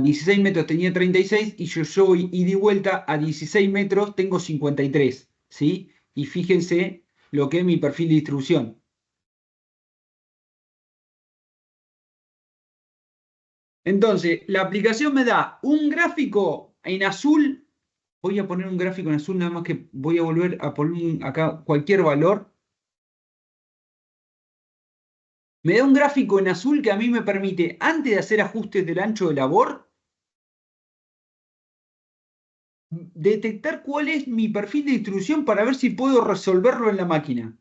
16 metros, tenía 36. Y yo voy ida y vuelta a 16 metros, tengo 53. ¿Sí? Y fíjense lo que es mi perfil de distribución. Entonces, la aplicación me da un gráfico en azul. Voy a poner un gráfico en azul, nada más que voy a volver a poner acá cualquier valor. Me da un gráfico en azul que a mí me permite, antes de hacer ajustes del ancho de labor, detectar cuál es mi perfil de distribución para ver si puedo resolverlo en la máquina.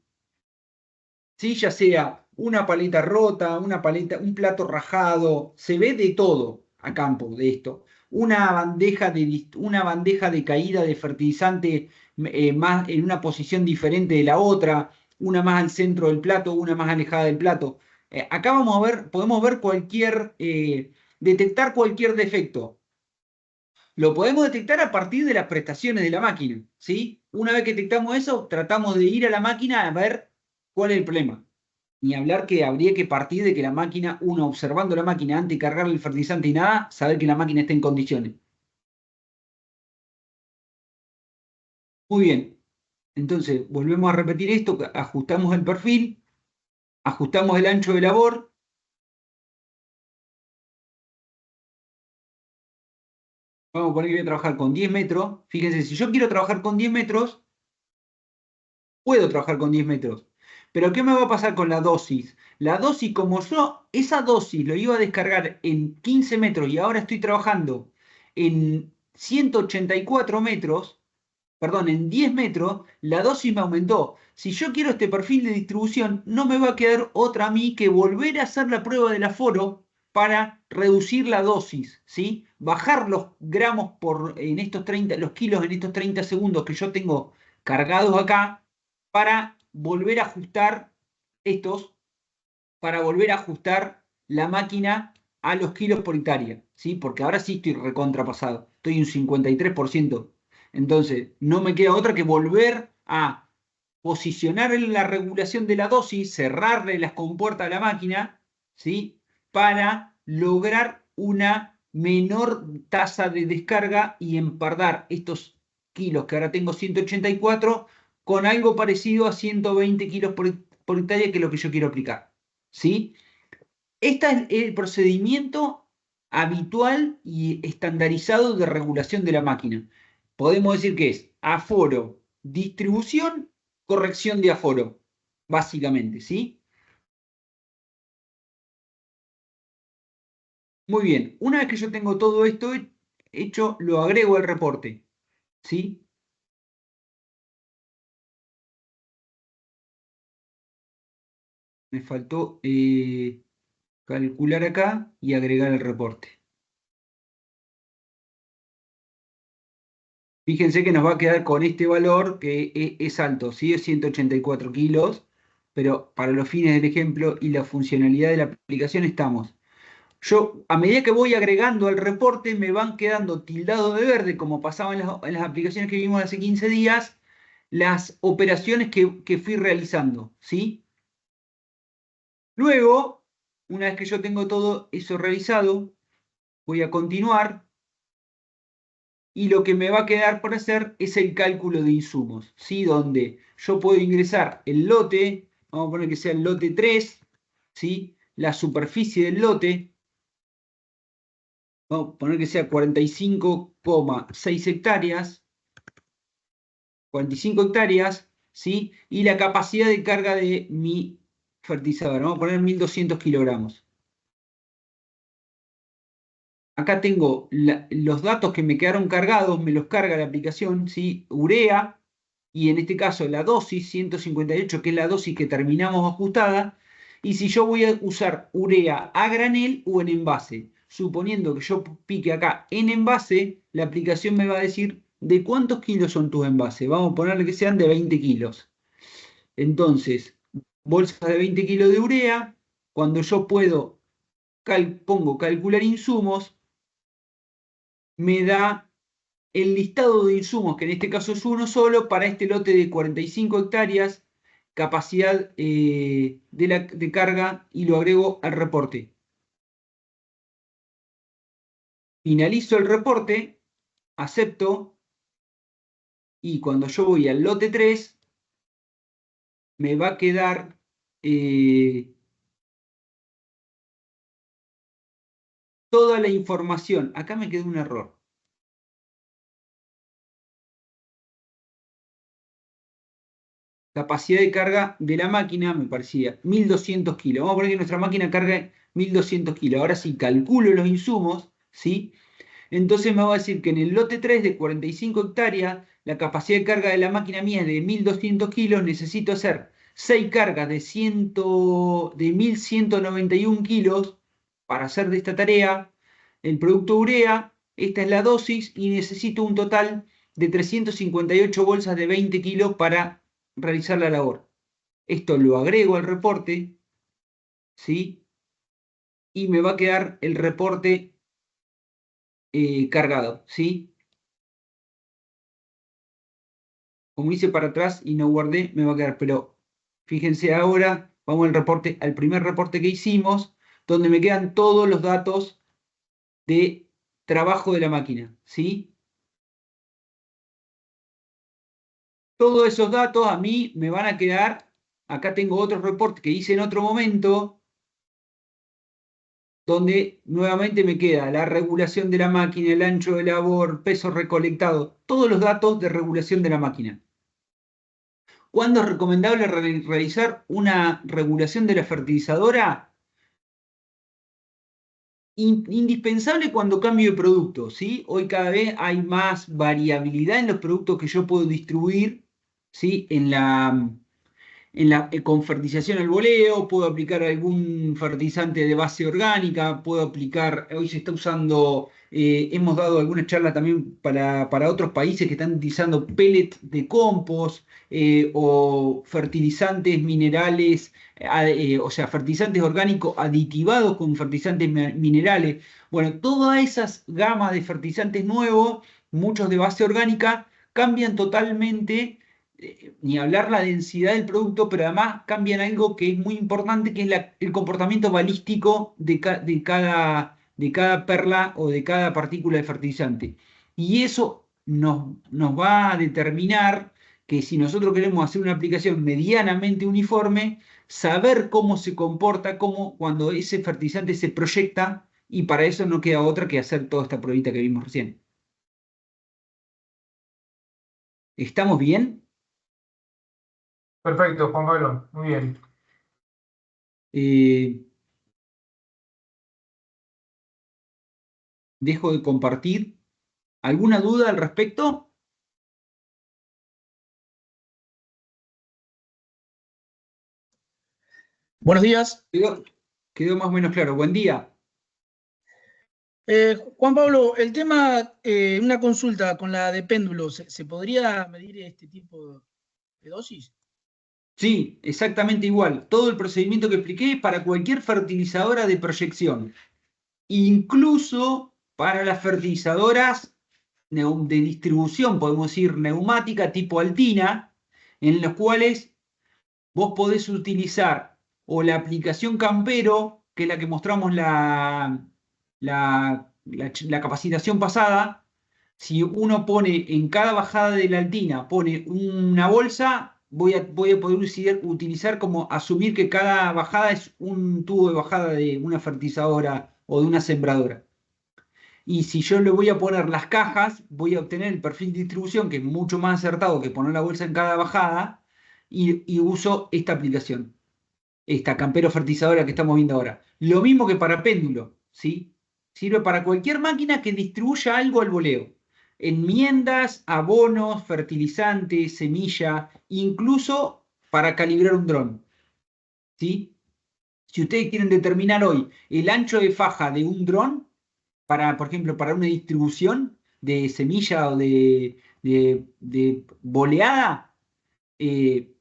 ¿Sí? Ya sea una paleta rota, una paleta, un plato rajado, se ve de todo a campo de esto. Una bandeja de caída de fertilizante más en una posición diferente de la otra, una más al centro del plato, una más alejada del plato. Acá vamos a ver, podemos ver detectar cualquier defecto. Lo podemos detectar a partir de las prestaciones de la máquina, ¿sí? Una vez que detectamos eso, tratamos de ir a la máquina a ver cuál es el problema. Ni hablar que habría que partir de que la máquina, uno observando la máquina antes de cargarle el fertilizante y nada, saber que la máquina está en condiciones. Muy bien. Entonces, volvemos a repetir esto, ajustamos el perfil, ajustamos el ancho de labor. Vamos a poner que voy a trabajar con 10 metros. Fíjense, si yo quiero trabajar con 10 metros, puedo trabajar con 10 metros. Pero ¿qué me va a pasar con la dosis? La dosis, como yo esa dosis lo iba a descargar en 15 metros y ahora estoy trabajando en 184 metros, perdón, en 10 metros, la dosis me aumentó. Si yo quiero este perfil de distribución, no me va a quedar otra a mí que volver a hacer la prueba del aforo para reducir la dosis, ¿sí? Bajar los gramos en estos 30, los kilos en estos 30 segundos que yo tengo cargados acá para volver a ajustar estos, para volver a ajustar la máquina a los kilos por hectárea, ¿sí? Porque ahora sí estoy recontrapasado, estoy un 53%. Entonces, no me queda otra que volver a posicionar en la regulación de la dosis, cerrarle las compuertas a la máquina, ¿sí? Para lograr una menor tasa de descarga y empardar estos kilos que ahora tengo 184 con algo parecido a 120 kilos por hectárea, que es lo que yo quiero aplicar, ¿sí? Este es el procedimiento habitual y estandarizado de regulación de la máquina. Podemos decir que es aforo, distribución, corrección de aforo, básicamente, ¿sí? Muy bien, una vez que yo tengo todo esto hecho, lo agrego al reporte, ¿sí? Me faltó calcular acá y agregar el reporte. Fíjense que nos va a quedar con este valor que es alto, ¿sí? Es 184 kilos, pero para los fines del ejemplo y la funcionalidad de la aplicación estamos. Yo, a medida que voy agregando al reporte, me van quedando tildados de verde, como pasaba en las aplicaciones que vimos hace 15 días, las operaciones que fui realizando, ¿sí? Luego, una vez que yo tengo todo eso realizado, voy a continuar y lo que me va a quedar por hacer es el cálculo de insumos, ¿sí? Donde yo puedo ingresar el lote, vamos a poner que sea el lote 3, ¿sí? La superficie del lote, vamos a poner que sea 45,6 hectáreas, 45 hectáreas, ¿sí? Y la capacidad de carga de mi fertilizador, vamos a poner 1200 kilogramos. Acá tengo los datos que me quedaron cargados, me los carga la aplicación, ¿sí? Urea, y en este caso la dosis 158, que es la dosis que terminamos ajustada, y si yo voy a usar urea a granel o en envase. Suponiendo que yo pique acá en envase, la aplicación me va a decir de cuántos kilos son tus envases. Vamos a ponerle que sean de 20 kilos. Entonces, bolsas de 20 kilos de urea, cuando yo puedo, pongo calcular insumos, me da el listado de insumos, que en este caso es uno solo, para este lote de 45 hectáreas, capacidad de carga, y lo agrego al reporte. Finalizo el reporte, acepto, y cuando yo voy al lote 3, me va a quedar toda la información. Acá me quedó un error. Capacidad de carga de la máquina me parecía 1200 kilos. Vamos a poner que nuestra máquina carga 1200 kilos. Ahora sí calculo los insumos, ¿sí? Entonces me va a decir que en el lote 3 de 45 hectáreas, la capacidad de carga de la máquina mía es de 1200 kilos. Necesito hacer 6 cargas de 1191 kilos para hacer de esta tarea. El producto urea, esta es la dosis, y necesito un total de 358 bolsas de 20 kilos para realizar la labor. Esto lo agrego al reporte, ¿sí? Y me va a quedar el reporte cargado, ¿sí? Como hice para atrás y no guardé, me va a quedar. Pero fíjense ahora, vamos al reporte, al primer reporte que hicimos, donde me quedan todos los datos de trabajo de la máquina, ¿sí? Todos esos datos a mí me van a quedar, acá tengo otro reporte que hice en otro momento, donde nuevamente me queda la regulación de la máquina, el ancho de labor, peso recolectado, todos los datos de regulación de la máquina. ¿Cuándo es recomendable realizar una regulación de la fertilizadora? Indispensable cuando cambio de producto, ¿sí? Hoy cada vez hay más variabilidad en los productos que yo puedo distribuir, ¿sí? Con fertilización al voleo, puedo aplicar algún fertilizante de base orgánica, puedo aplicar, hoy se está usando, hemos dado alguna charla también para otros países que están utilizando pellet de compost o fertilizantes minerales, o sea, fertilizantes orgánicos aditivados con fertilizantes minerales. Bueno, todas esas gamas de fertilizantes nuevos, muchos de base orgánica, cambian totalmente ni hablar la densidad del producto, pero además cambian algo que es muy importante, que es el comportamiento balístico de cada perla o de cada partícula de fertilizante. Y eso nos va a determinar que si nosotros queremos hacer una aplicación medianamente uniforme, saber cómo se comporta, cómo cuando ese fertilizante se proyecta, y para eso no queda otra que hacer toda esta pruebita que vimos recién. ¿Estamos bien? Perfecto, Juan Pablo, muy bien. Eh, Dejo de compartir. ¿Alguna duda al respecto? Buenos días. Quedó más o menos claro. Buen día. Juan Pablo, el tema, una consulta con la de péndulo, ¿se podría medir este tipo de dosis? Sí, exactamente igual. Todo el procedimiento que expliqué para cualquier fertilizadora de proyección, incluso para las fertilizadoras de distribución, podemos decir neumática tipo Altina, en los cuales vos podés utilizar o la aplicación Campero, que es la que mostramos la capacitación pasada. Si uno pone en cada bajada de la altina, pone una bolsa, voy a poder utilizar como asumir que cada bajada es un tubo de bajada de una fertilizadora o de una sembradora. Y si yo le voy a poner las cajas, voy a obtener el perfil de distribución, que es mucho más acertado que poner la bolsa en cada bajada, y uso esta aplicación, esta campero fertilizadora que estamos viendo ahora. Lo mismo que para péndulo, ¿sí? Sirve para cualquier máquina que distribuya algo al voleo. Enmiendas, abonos, fertilizantes, semilla, incluso para calibrar un dron, ¿sí? Si ustedes quieren determinar hoy el ancho de faja de un dron, por ejemplo, para una distribución de semilla o de boleada, eh,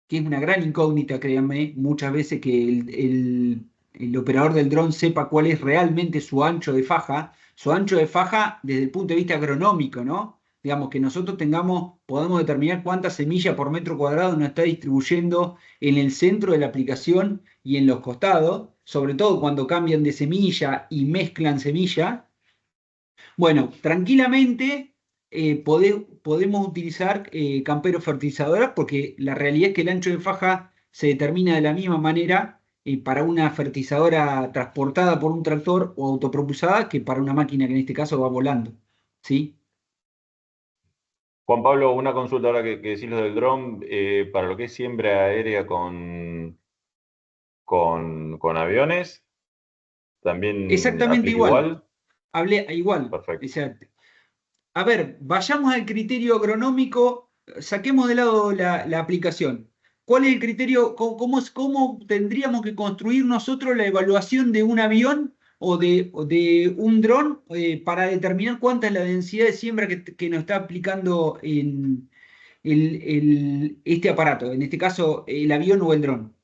que es una gran incógnita, créanme, muchas veces que el operador del dron sepa cuál es realmente su ancho de faja desde el punto de vista agronómico, ¿no? Digamos que nosotros podamos determinar cuánta semilla por metro cuadrado nos está distribuyendo en el centro de la aplicación y en los costados, sobre todo cuando cambian de semilla y mezclan semilla. Bueno, tranquilamente podemos utilizar camperos fertilizadoras porque la realidad es que el ancho de faja se determina de la misma manera para una fertilizadora transportada por un tractor o autopropulsada que para una máquina que en este caso va volando. ¿Sí? Juan Pablo, una consulta ahora que decís lo del dron, para lo que es siembra aérea con aviones, ¿también Exactamente aplica igual. igual? Hablé igual. Perfecto. O sea, a ver, vayamos al criterio agronómico, saquemos de lado la aplicación. ¿Cuál es el criterio? ¿Cómo tendríamos que construir nosotros la evaluación de un avión o de un dron para determinar cuánta es la densidad de siembra que nos está aplicando en este aparato, en este caso el avión o el dron?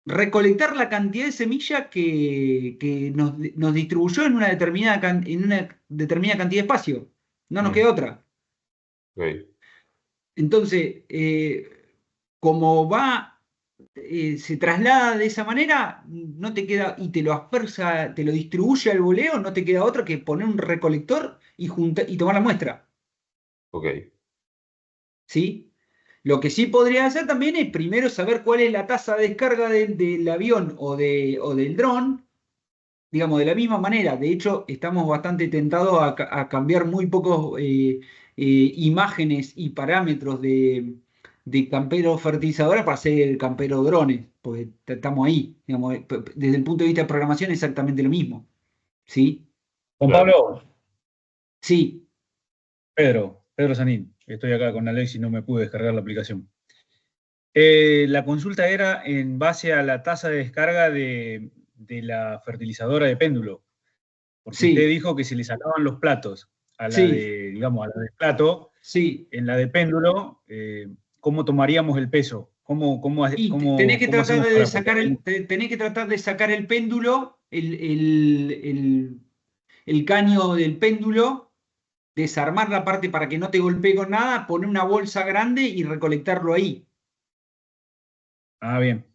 Recolectar la cantidad de semilla que nos distribuyó en una determinada cantidad de espacio. No nos Mm, queda otra. ok. Entonces, como se traslada de esa manera, no te queda, y te lo aspersa, te lo distribuye al voleo, no te queda otra que poner un recolector y tomar la muestra. Ok. ¿Sí? Lo que sí podría hacer también es primero saber cuál es la tasa de descarga del avión o del dron, digamos, de la misma manera. De hecho, estamos bastante tentados a cambiar muy pocos imágenes y parámetros de campero fertilizadora para hacer el campero drones, porque estamos ahí, digamos, desde el punto de vista de programación exactamente lo mismo. ¿Sí? Juan Claro. Pablo, Sí, Pedro Sanín, estoy acá con Alex y no me pude descargar la aplicación. La consulta era en base a la tasa de descarga de la fertilizadora de péndulo, porque usted sí, dijo que si le sacaban los platos a la sí, de, digamos, a la de plato, sí. en la de péndulo, ¿cómo tomaríamos el peso? Y tenés que ¿Cómo tratar hacemos de para sacar tenés que tratar de sacar el péndulo, el caño del péndulo, desarmar la parte para que no te golpee con nada, poner una bolsa grande y recolectarlo ahí. Ah, bien.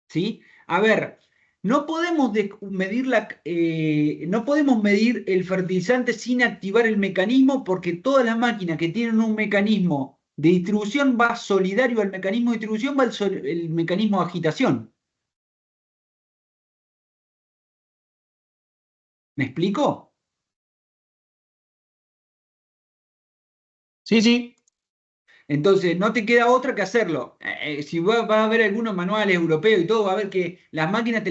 ¿Sí? A ver, no podemos no podemos medir el fertilizante sin activar el mecanismo, porque todas las máquinas que tienen un mecanismo de distribución va solidario al mecanismo de distribución, va el mecanismo de agitación. ¿Me explico? Sí, sí. Entonces, no te queda otra que hacerlo. Si va a haber algunos manuales europeos y todo, va a ver que las máquinas se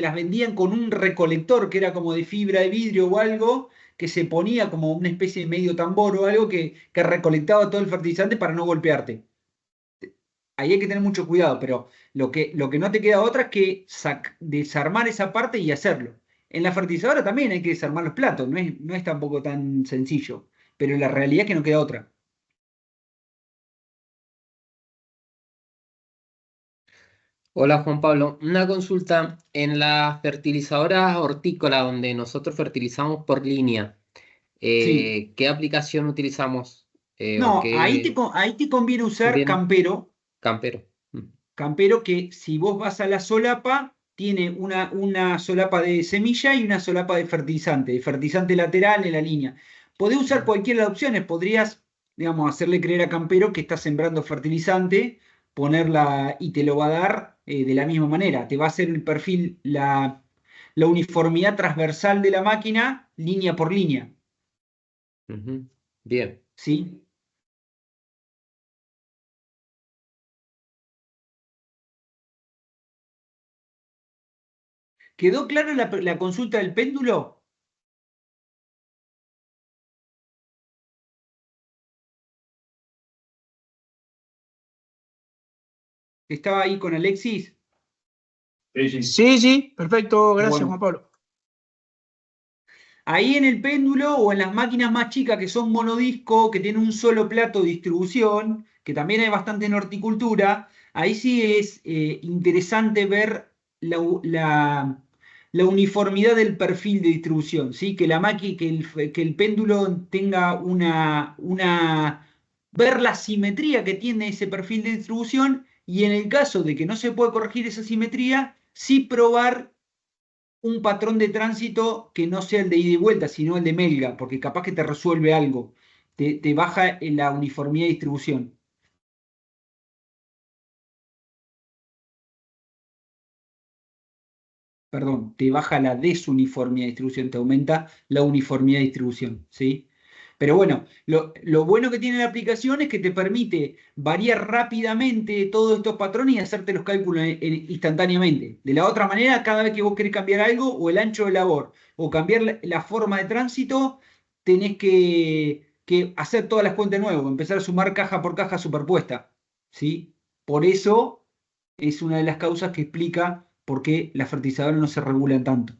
las vendían con un recolector que era como de fibra de vidrio o algo, que se ponía como una especie de medio tambor o algo que recolectaba todo el fertilizante para no golpearte. Ahí hay que tener mucho cuidado, pero lo que no te queda otra es que desarmar esa parte y hacerlo. En la fertilizadora también hay que desarmar los platos, no es tampoco tan sencillo, pero la realidad es que no queda otra. Hola Juan Pablo, una consulta. En las fertilizadoras hortícolas donde nosotros fertilizamos por línea, Sí. ¿qué aplicación utilizamos? ¿O No, qué ahí te conviene usar conviene? campero, Campero. campero que si vos vas a la solapa, tiene una solapa de semilla y una solapa de fertilizante lateral en la línea. Podés usar cualquiera de las opciones, podrías, digamos, hacerle creer a campero que estás sembrando fertilizante, ponerla y te lo va a dar de la misma manera. Te va a hacer el perfil, la uniformidad transversal de la máquina, línea por línea, Ujú. Bien. ¿sí? ¿Quedó clara la consulta del péndulo? ¿Estaba ahí con Alexis? Sí, sí, perfecto. Gracias, Bueno, Juan Pablo. ahí en el péndulo o en las máquinas más chicas que son monodisco, que tienen un solo plato de distribución, que también hay bastante en horticultura, ahí sí es interesante ver la uniformidad del perfil de distribución, ¿sí? Que la máquina, que el péndulo tenga ver la simetría que tiene ese perfil de distribución y en el caso de que no se pueda corregir esa simetría, sí probar un patrón de tránsito que no sea el de ida y vuelta, sino el de Melga, porque capaz que te resuelve algo, te baja en la uniformidad de distribución. Perdón, te baja la desuniformidad de distribución, te aumenta la uniformidad de distribución, ¿sí? Pero bueno, lo bueno que tiene la aplicación es que te permite variar rápidamente todos estos patrones y hacerte los cálculos instantáneamente. De la otra manera, cada vez que vos querés cambiar algo, o el ancho de labor, o cambiar la forma de tránsito, tenés que hacer todas las cuentas de nuevo, empezar a sumar caja por caja superpuesta, ¿sí? Por eso es una de las causas que explica por qué las fertilizadoras no se regulan tanto.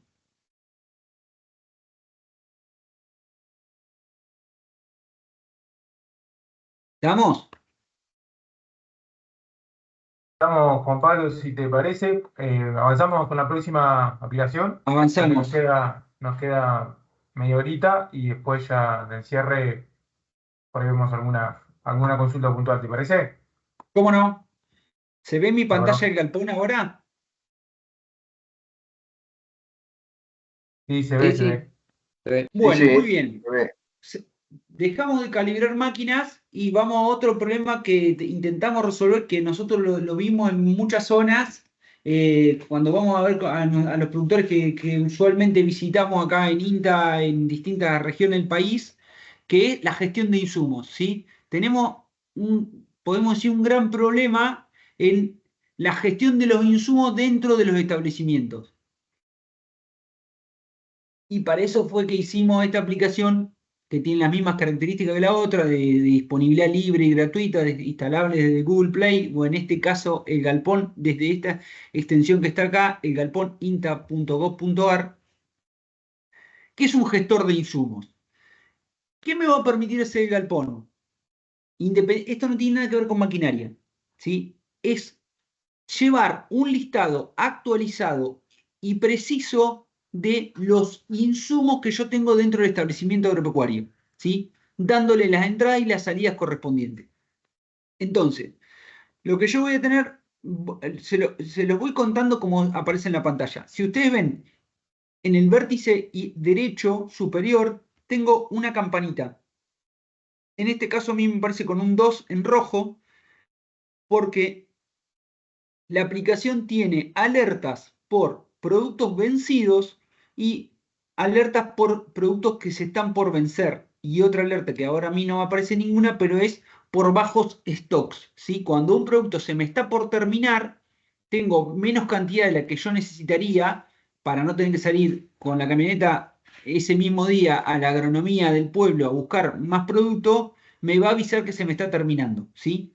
¿Estamos? Estamos, Juan Pablo, si te parece, avanzamos con la próxima aplicación, porque Avanzamos. nos queda media horita y después ya del cierre por ahí vemos alguna consulta puntual, ¿te parece? ¿Cómo no? ¿Se ve mi pantalla Bueno, del galpón ahora? sí, se Sí, ve, se sí. ve. Se ve. Bueno, muy Sí, bien. se ve. Dejamos de calibrar máquinas y vamos a otro problema que intentamos resolver, que nosotros lo vimos en muchas zonas, cuando vamos a ver a los productores que usualmente visitamos acá en INTA, en distintas regiones del país, que es la gestión de insumos, ¿sí? Tenemos podemos decir, un gran problema en la gestión de los insumos dentro de los establecimientos. Y para eso fue que hicimos esta aplicación que tiene las mismas características que la otra, de disponibilidad libre y gratuita, instalable desde Google Play, o en este caso el Galpón, desde esta extensión que está acá, el galpón inta.gov.ar, que es un gestor de insumos. ¿Qué me va a permitir ese Galpón? Esto no tiene nada que ver con maquinaria, ¿sí? Es llevar un listado actualizado y preciso de los insumos que yo tengo dentro del establecimiento agropecuario, ¿sí? Dándole las entradas y las salidas correspondientes. Entonces, lo que yo voy a tener, se los voy contando como aparece en la pantalla. Si ustedes ven, en el vértice derecho superior tengo una campanita. En este caso a mí me parece con un 2 en rojo, porque la aplicación tiene alertas por productos vencidos y alertas por productos que se están por vencer. Y otra alerta que ahora a mí no me aparece ninguna, pero es por bajos stocks, ¿sí? Cuando un producto se me está por terminar, tengo menos cantidad de la que yo necesitaría para no tener que salir con la camioneta ese mismo día a la agronomía del pueblo a buscar más producto, me va a avisar que se me está terminando, ¿sí?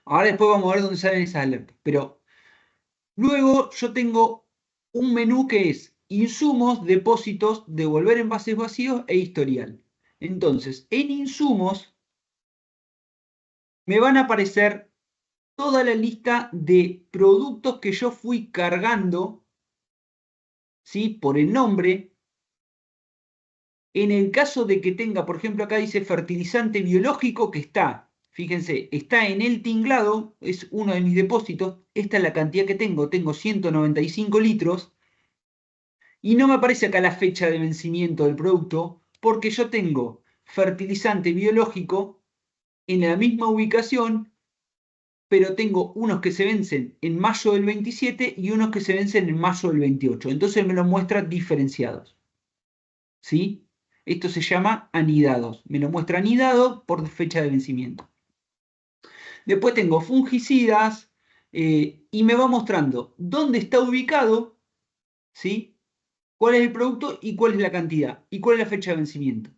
Ahora después vamos a ver dónde salen esas alertas. Pero luego yo tengo un menú que es insumos, depósitos, devolver envases vacíos e historial. Entonces, en insumos me van a aparecer toda la lista de productos que yo fui cargando, ¿sí? Por el nombre. En el caso de que tenga, por ejemplo, acá dice fertilizante biológico que está, fíjense, está en el tinglado, es uno de mis depósitos, esta es la cantidad que tengo 195 litros, y no me aparece acá la fecha de vencimiento del producto, porque yo tengo fertilizante biológico en la misma ubicación, pero tengo unos que se vencen en mayo del 27 y unos que se vencen en mayo del 28. Entonces me los muestra diferenciados. ¿Sí? Esto se llama anidados. Me lo muestra anidado por fecha de vencimiento. Después tengo fungicidas y me va mostrando dónde está ubicado, ¿sí? Cuál es el producto y cuál es la cantidad y cuál es la fecha de vencimiento.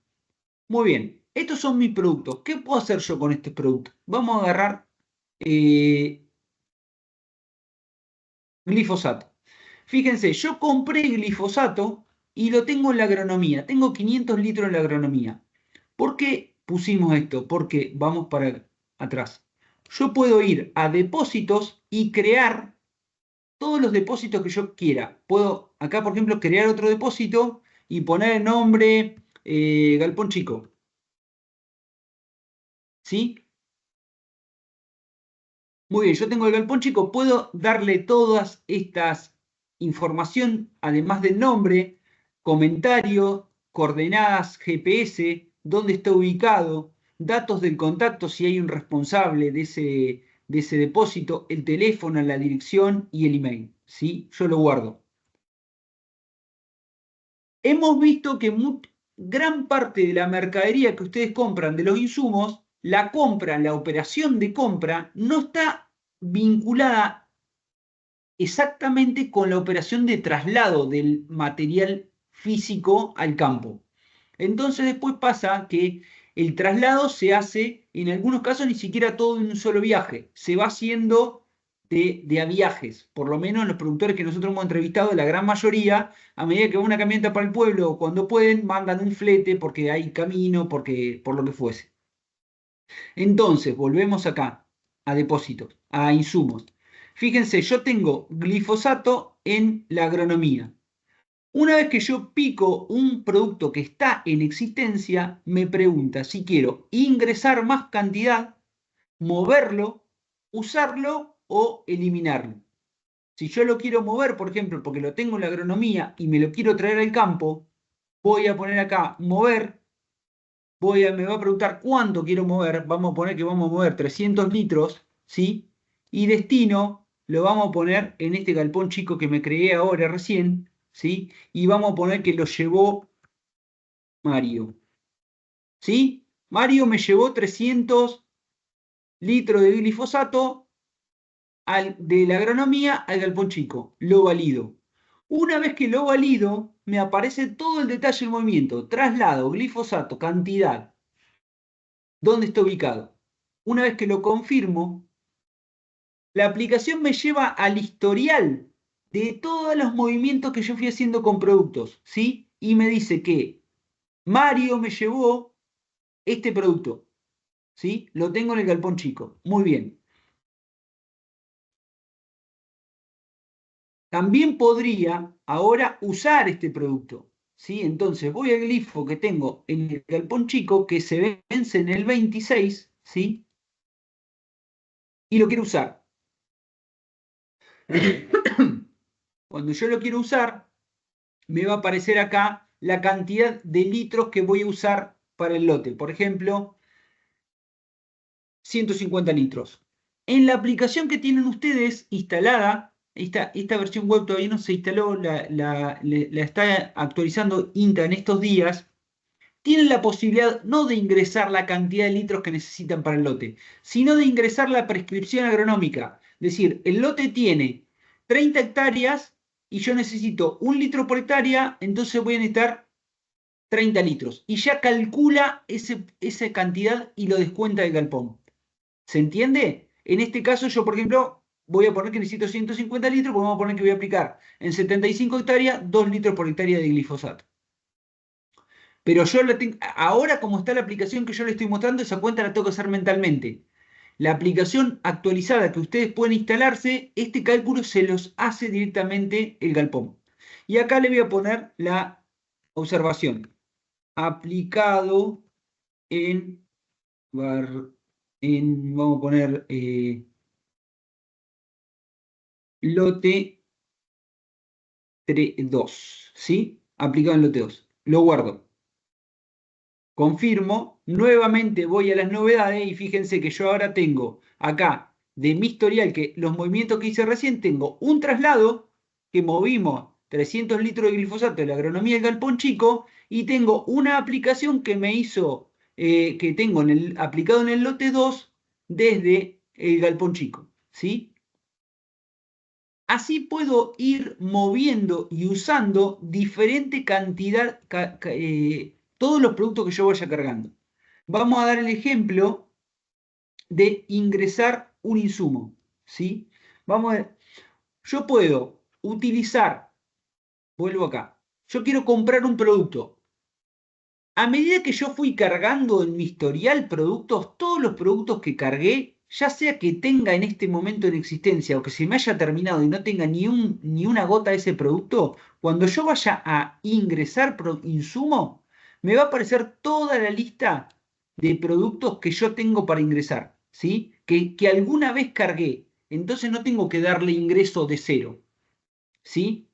Muy bien, estos son mis productos. ¿Qué puedo hacer yo con este producto? Vamos a agarrar glifosato. Fíjense, yo compré glifosato y lo tengo en la agronomía. Tengo 500 litros en la agronomía. ¿Por qué pusimos esto? Porque vamos para atrás. Yo puedo ir a depósitos y crear todos los depósitos que yo quiera. Puedo acá, por ejemplo, crear otro depósito y poner el nombre Galpón Chico. ¿Sí? Muy bien, yo tengo el Galpón Chico. Puedo darle todas estas información, además del nombre, comentario, coordenadas GPS, dónde está ubicado, datos del contacto si hay un responsable de ese depósito, el teléfono, la dirección y el email. ¿Sí? Yo lo guardo. Hemos visto que gran parte de la mercadería que ustedes compran de los insumos, la compra, la operación de compra, no está vinculada exactamente con la operación de traslado del material físico al campo. Entonces después pasa que el traslado se hace, en algunos casos ni siquiera todo en un solo viaje, se va haciendo de a viajes, por lo menos los productores que nosotros hemos entrevistado, la gran mayoría, a medida que va una camioneta para el pueblo, o cuando pueden, mandan un flete porque hay camino, por lo que fuese. Entonces, volvemos acá, a depósitos, a insumos. Fíjense, yo tengo glifosato en la agronomía. Una vez que yo pico un producto que está en existencia, me pregunta si quiero ingresar más cantidad, moverlo, usarlo o eliminarlo. Si yo lo quiero mover, por ejemplo, porque lo tengo en la agronomía y me lo quiero traer al campo, voy a poner acá mover me va a preguntar cuánto quiero mover. Vamos a poner que vamos a mover 300 litros, ¿sí? Y destino lo vamos a poner en este galpón chico que me creé ahora recién, ¿sí? Y vamos a poner que lo llevó Mario, ¿sí? Mario me llevó 300 litros de glifosato de la agronomía al galpón chico. Lo valido. Una vez que lo valido, me aparece todo el detalle del movimiento. Traslado, glifosato, cantidad. ¿Dónde está ubicado? Una vez que lo confirmo, la aplicación me lleva al historial de todos los movimientos que yo fui haciendo con productos, ¿sí? Y me dice que Mario me llevó este producto, ¿sí? Lo tengo en el galpón chico. Muy bien. También podría ahora usar este producto, ¿sí? Entonces voy al glifo que tengo en el galpón chico que se vence en el 26, ¿sí? Y lo quiero usar. Cuando yo lo quiero usar, me va a aparecer acá la cantidad de litros que voy a usar para el lote. Por ejemplo, 150 litros. En la aplicación que tienen ustedes instalada, esta versión web todavía no se instaló, la está actualizando INTA en estos días, tienen la posibilidad no de ingresar la cantidad de litros que necesitan para el lote, sino de ingresar la prescripción agronómica. Es decir, el lote tiene 30 hectáreas y yo necesito 1 litro por hectárea, entonces voy a necesitar 30 litros. Y ya calcula esa cantidad y lo descuenta del galpón. ¿Se entiende? En este caso yo, por ejemplo, voy a poner que necesito 150 litros, porque vamos a poner que voy a aplicar en 75 hectáreas 2 litros por hectárea de glifosato. Pero yo ahora como está la aplicación que yo le estoy mostrando, esa cuenta la tengo que hacer mentalmente. La aplicación actualizada que ustedes pueden instalarse, este cálculo se los hace directamente el galpón. Y acá le voy a poner la observación. Aplicado en, vamos a poner lote 2, ¿sí? Aplicado en lote 2. Lo guardo. Confirmo, nuevamente voy a las novedades y fíjense que yo ahora tengo acá de mi historial, que los movimientos que hice recién, tengo un traslado que movimos 300 litros de glifosato de la agronomía del galpón chico y tengo una aplicación que me hizo, que tengo aplicado en el lote 2 desde el galpón chico, ¿sí? Así puedo ir moviendo y usando diferente cantidad, todos los productos que yo vaya cargando. Vamos a dar el ejemplo de ingresar un insumo, ¿sí? Vamos a ver, yo puedo utilizar, vuelvo acá, yo quiero comprar un producto. A medida que yo fui cargando en mi historial productos, todos los productos que cargué, ya sea que tenga en este momento en existencia o que se me haya terminado y no tenga ni una gota de ese producto, cuando yo vaya a ingresar insumo, me va a aparecer toda la lista de productos que yo tengo para ingresar, ¿sí? Que alguna vez cargué. Entonces no tengo que darle ingreso de cero, ¿sí?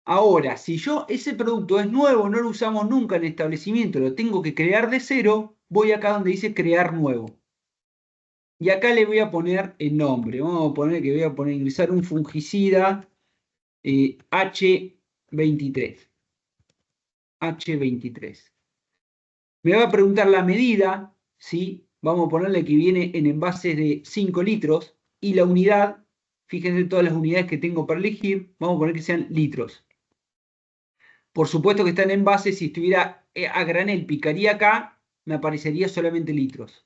Ahora, si yo ese producto es nuevo, no lo usamos nunca en el establecimiento, lo tengo que crear de cero, voy acá donde dice crear nuevo. Y acá le voy a poner el nombre. Vamos a poner que voy a poner ingresar un fungicida H23. H23. Me va a preguntar la medida, ¿sí? Vamos a ponerle que viene en envases de 5 litros y la unidad, fíjense todas las unidades que tengo para elegir, vamos a poner que sean litros. Por supuesto que está en envase, si estuviera a granel, picaría acá, me aparecería solamente litros.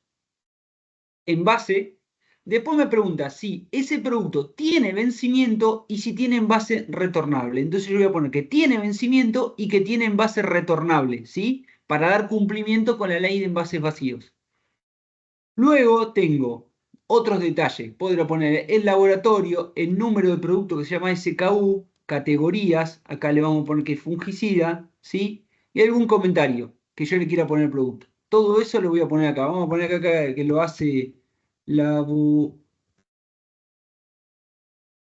Envase, después me pregunta si ese producto tiene vencimiento y si tiene envase retornable. Entonces yo voy a poner que tiene vencimiento y que tiene envase retornable, ¿sí? Para dar cumplimiento con la ley de envases vacíos. Luego tengo otros detalles. Podré poner el laboratorio, el número de producto que se llama SKU, categorías, acá le vamos a poner que es fungicida, ¿sí? Y algún comentario que yo le quiera poner al producto. Todo eso lo voy a poner acá. Vamos a poner acá que lo hace Labo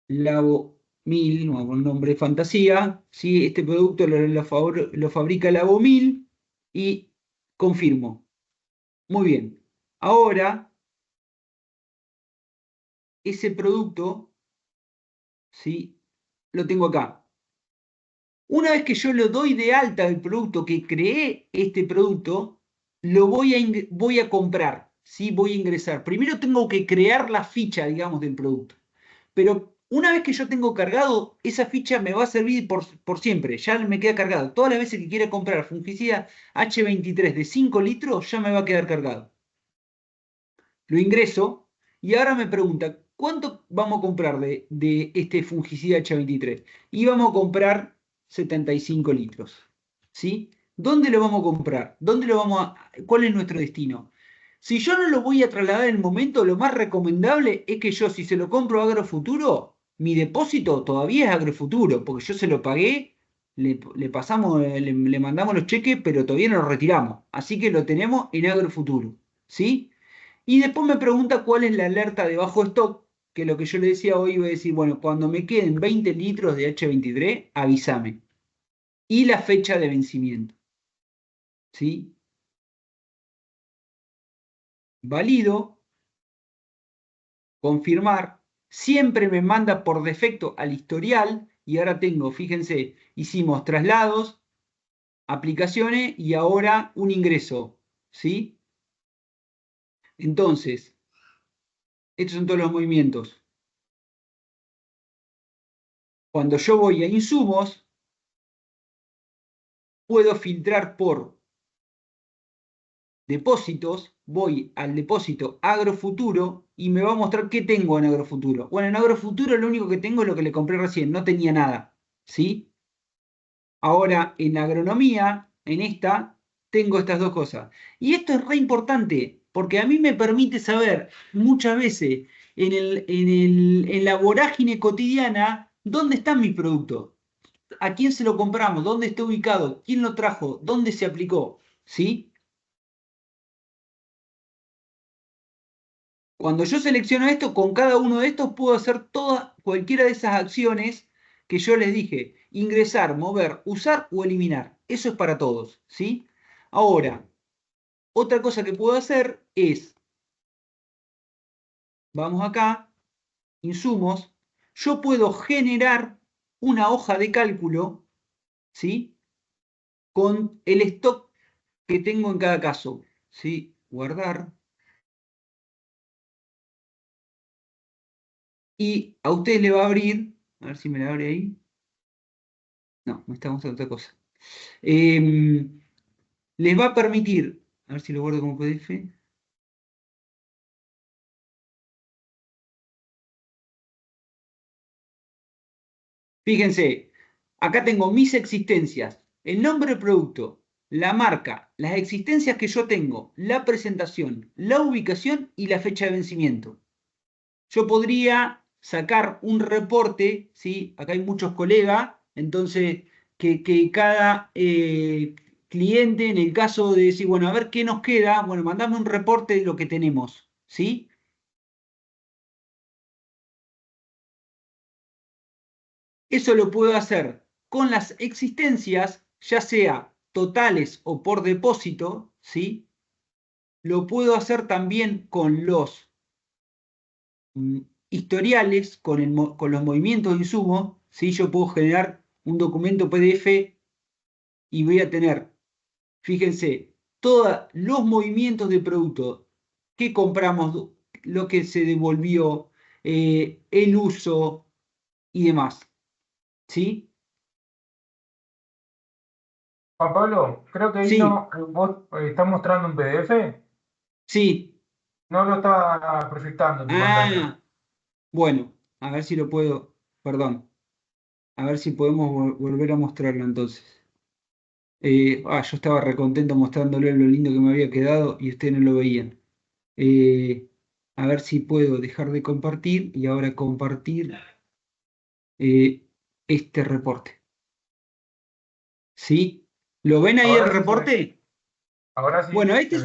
1000, vamos a poner un nombre de fantasía, ¿sí? Este producto lo fabrica Labo 1000 y Confirmo. Muy bien. Ahora, ese producto, ¿sí? Lo tengo acá. Una vez que yo lo doy de alta del producto, que creé este producto, lo voy a comprar, ¿sí? Voy a ingresar. Primero tengo que crear la ficha, digamos, del producto. Pero una vez que yo tengo cargado, esa ficha me va a servir por siempre. Ya me queda cargado. Todas las veces que quiera comprar fungicida H23 de 5 litros, ya me va a quedar cargado. Lo ingreso y ahora me pregunta, ¿cuánto vamos a comprar de este fungicida H23? Y vamos a comprar 75 litros. ¿Sí? ¿Dónde lo vamos a comprar? ¿Cuál es nuestro destino? Si yo no lo voy a trasladar en el momento, lo más recomendable es que yo, si se lo compro a Agrofuturo, mi depósito todavía es Agrofuturo, porque yo se lo pagué, le mandamos los cheques, pero todavía no lo retiramos. Así que lo tenemos en Agrofuturo. ¿Sí? Y después me pregunta cuál es la alerta de bajo stock, que lo que yo le decía hoy iba a decir, bueno, cuando me queden 20 litros de H23, avísame. Y la fecha de vencimiento. ¿Sí? Valido, confirmar, siempre me manda por defecto al historial, y ahora tengo, fíjense, hicimos traslados, aplicaciones y ahora un ingreso. ¿Sí? Entonces, estos son todos los movimientos. Cuando yo voy a insumos, puedo filtrar por depósitos, voy al depósito Agrofuturo y me va a mostrar qué tengo en Agrofuturo. Bueno, en Agrofuturo lo único que tengo es lo que le compré recién, no tenía nada. ¿Sí? Ahora, en agronomía, en esta, tengo estas dos cosas. Y esto es re importante, porque a mí me permite saber muchas veces en la vorágine cotidiana dónde están mis productos, a quién se lo compramos, dónde está ubicado, quién lo trajo, dónde se aplicó. ¿Sí? Cuando yo selecciono esto, con cada uno de estos puedo hacer cualquiera de esas acciones que yo les dije. Ingresar, mover, usar o eliminar. Eso es para todos, ¿sí? Ahora, otra cosa que puedo hacer es, vamos acá, insumos, yo puedo generar una hoja de cálculo, ¿sí? Con el stock que tengo en cada caso, ¿sí? Guardar. Y a ustedes le va a abrir, a ver si me la abre ahí. No, me está mostrando otra cosa. Les va a permitir, a ver si lo guardo como PDF. Fíjense, acá tengo mis existencias, el nombre del producto, la marca, las existencias que yo tengo, la presentación, la ubicación y la fecha de vencimiento. Yo podría sacar un reporte, ¿sí? Acá hay muchos colegas, entonces que cada cliente, en el caso de decir, bueno, a ver qué nos queda, bueno, mandame un reporte de lo que tenemos, ¿sí? Eso lo puedo hacer con las existencias, ya sea totales o por depósito, ¿sí? Lo puedo hacer también con los historiales, con los movimientos de insumo, ¿sí? Yo puedo generar un documento PDF y voy a tener, fíjense, todos los movimientos de producto que compramos, lo que se devolvió, el uso y demás, ¿sí? Juan Pablo, creo que ahí Sí, no, vos estás mostrando un PDF, sí. no lo está proyectando en tu pantalla. Ah, bueno, a ver si lo puedo, perdón, a ver si podemos volver a mostrarlo entonces. Yo estaba recontento mostrándole lo lindo que me había quedado y ustedes no lo veían. Eh, a ver si puedo dejar de compartir y ahora compartir eh, este reporte. ¿Sí? ¿Lo ven ahí el Ahora sí se ve. reporte? Ahora sí. Bueno, este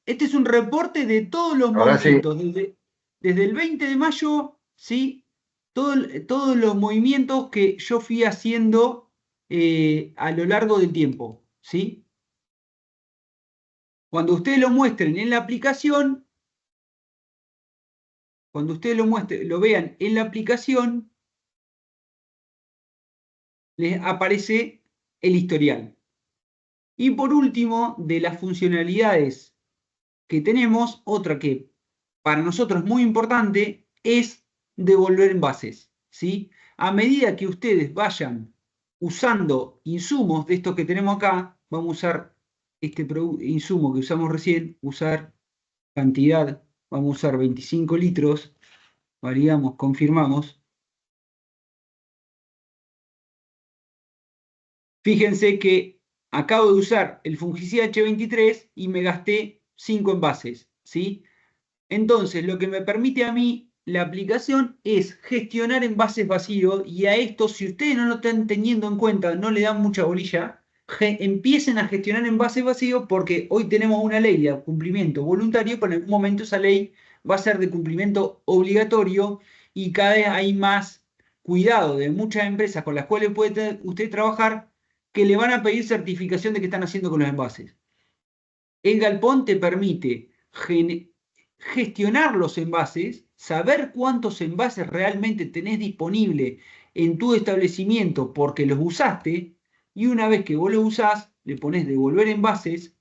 es un reporte de todos los Ahora sí. movimientos, desde el 20 de mayo, ¿sí? Todos los movimientos que yo fui haciendo a lo largo del tiempo, ¿sí? Cuando ustedes lo muestren en la aplicación, cuando ustedes lo vean en la aplicación, les aparece el historial. Y por último, de las funcionalidades que tenemos, otra que para nosotros es muy importante es devolver envases, ¿sí? A medida que ustedes vayan usando insumos de estos que tenemos acá, vamos a usar este insumo que usamos recién, usar cantidad, vamos a usar 25 litros, validamos, confirmamos. Fíjense que acabo de usar el fungicida H23 y me gasté 5 envases, ¿sí? Entonces, lo que me permite a mí la aplicación es gestionar envases vacíos, y a esto, si ustedes no lo están teniendo en cuenta, no le dan mucha bolilla, empiecen a gestionar envases vacíos, porque hoy tenemos una ley de cumplimiento voluntario, pero en algún momento esa ley va a ser de cumplimiento obligatorio, y cada vez hay más cuidado de muchas empresas con las cuales puede usted trabajar, que le van a pedir certificación de qué están haciendo con los envases. El galpón te permite gestionar los envases, saber cuántos envases realmente tenés disponible en tu establecimiento porque los usaste, y una vez que vos los usás, le ponés devolver envases,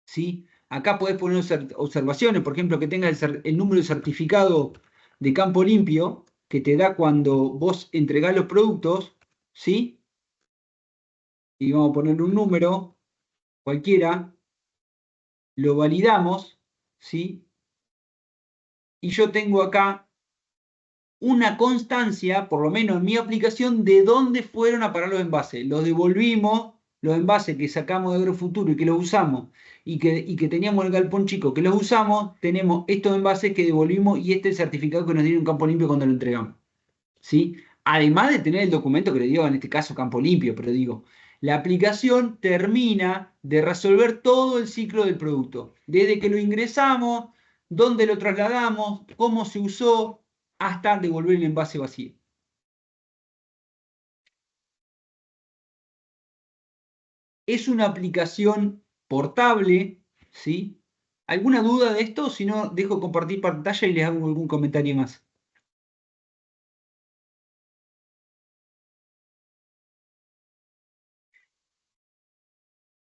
¿sí? Acá podés poner observaciones, por ejemplo, que tenga el número de certificado de campo limpio, que te da cuando vos entregás los productos, ¿sí? Y vamos a ponerle un número cualquiera, lo validamos, ¿sí? Y yo tengo acá una constancia, por lo menos en mi aplicación, de dónde fueron a parar los envases. Los devolvimos, los envases que sacamos de Agrofuturo y que los usamos, y que teníamos en el galpón chico que los usamos, tenemos estos envases que devolvimos y este certificado que nos dieron en Campo Limpio cuando lo entregamos, ¿sí? Además de tener el documento que le dio, en este caso Campo Limpio, pero digo, la aplicación termina de resolver todo el ciclo del producto, desde que lo ingresamos, dónde lo trasladamos, cómo se usó, hasta devolver el envase vacío. Es una aplicación portable, ¿sí? ¿Alguna duda de esto? Si no, dejo compartir pantalla y les hago algún comentario más.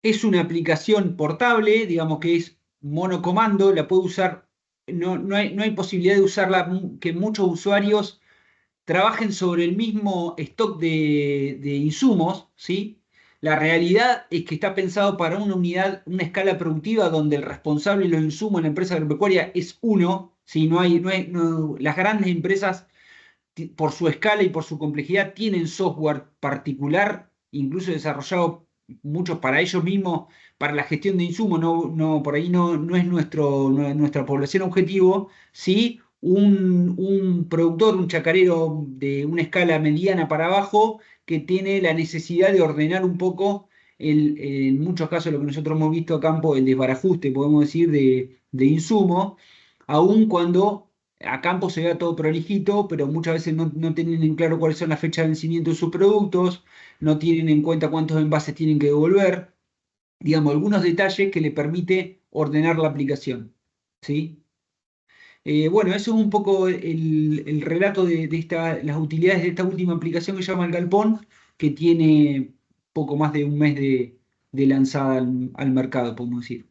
Es una aplicación portable, digamos que es monocomando, la puedo usar, no hay posibilidad de usarla, que muchos usuarios trabajen sobre el mismo stock de insumos, ¿sí? La realidad es que está pensado para una unidad, una escala productiva donde el responsable de los insumos en la empresa agropecuaria es uno, ¿sí? Las grandes empresas, por su escala y por su complejidad, tienen software particular, incluso desarrollado muchos para ellos mismos, para la gestión de insumos. Por ahí no es nuestra población objetivo, ¿sí? Un productor, un chacarero de una escala mediana para abajo, que tiene la necesidad de ordenar un poco, en muchos casos lo que nosotros hemos visto a campo, el desbarajuste, podemos decir, de insumos, aun cuando a campo se vea todo prolijito, pero muchas veces no tienen en claro cuáles son las fechas de vencimiento de sus productos, no tienen en cuenta cuántos envases tienen que devolver, digamos, algunos detalles que le permite ordenar la aplicación, ¿sí? Bueno, eso es un poco el relato de las utilidades de esta última aplicación que se llama El Galpón, que tiene poco más de un mes de lanzada al mercado, podemos decir.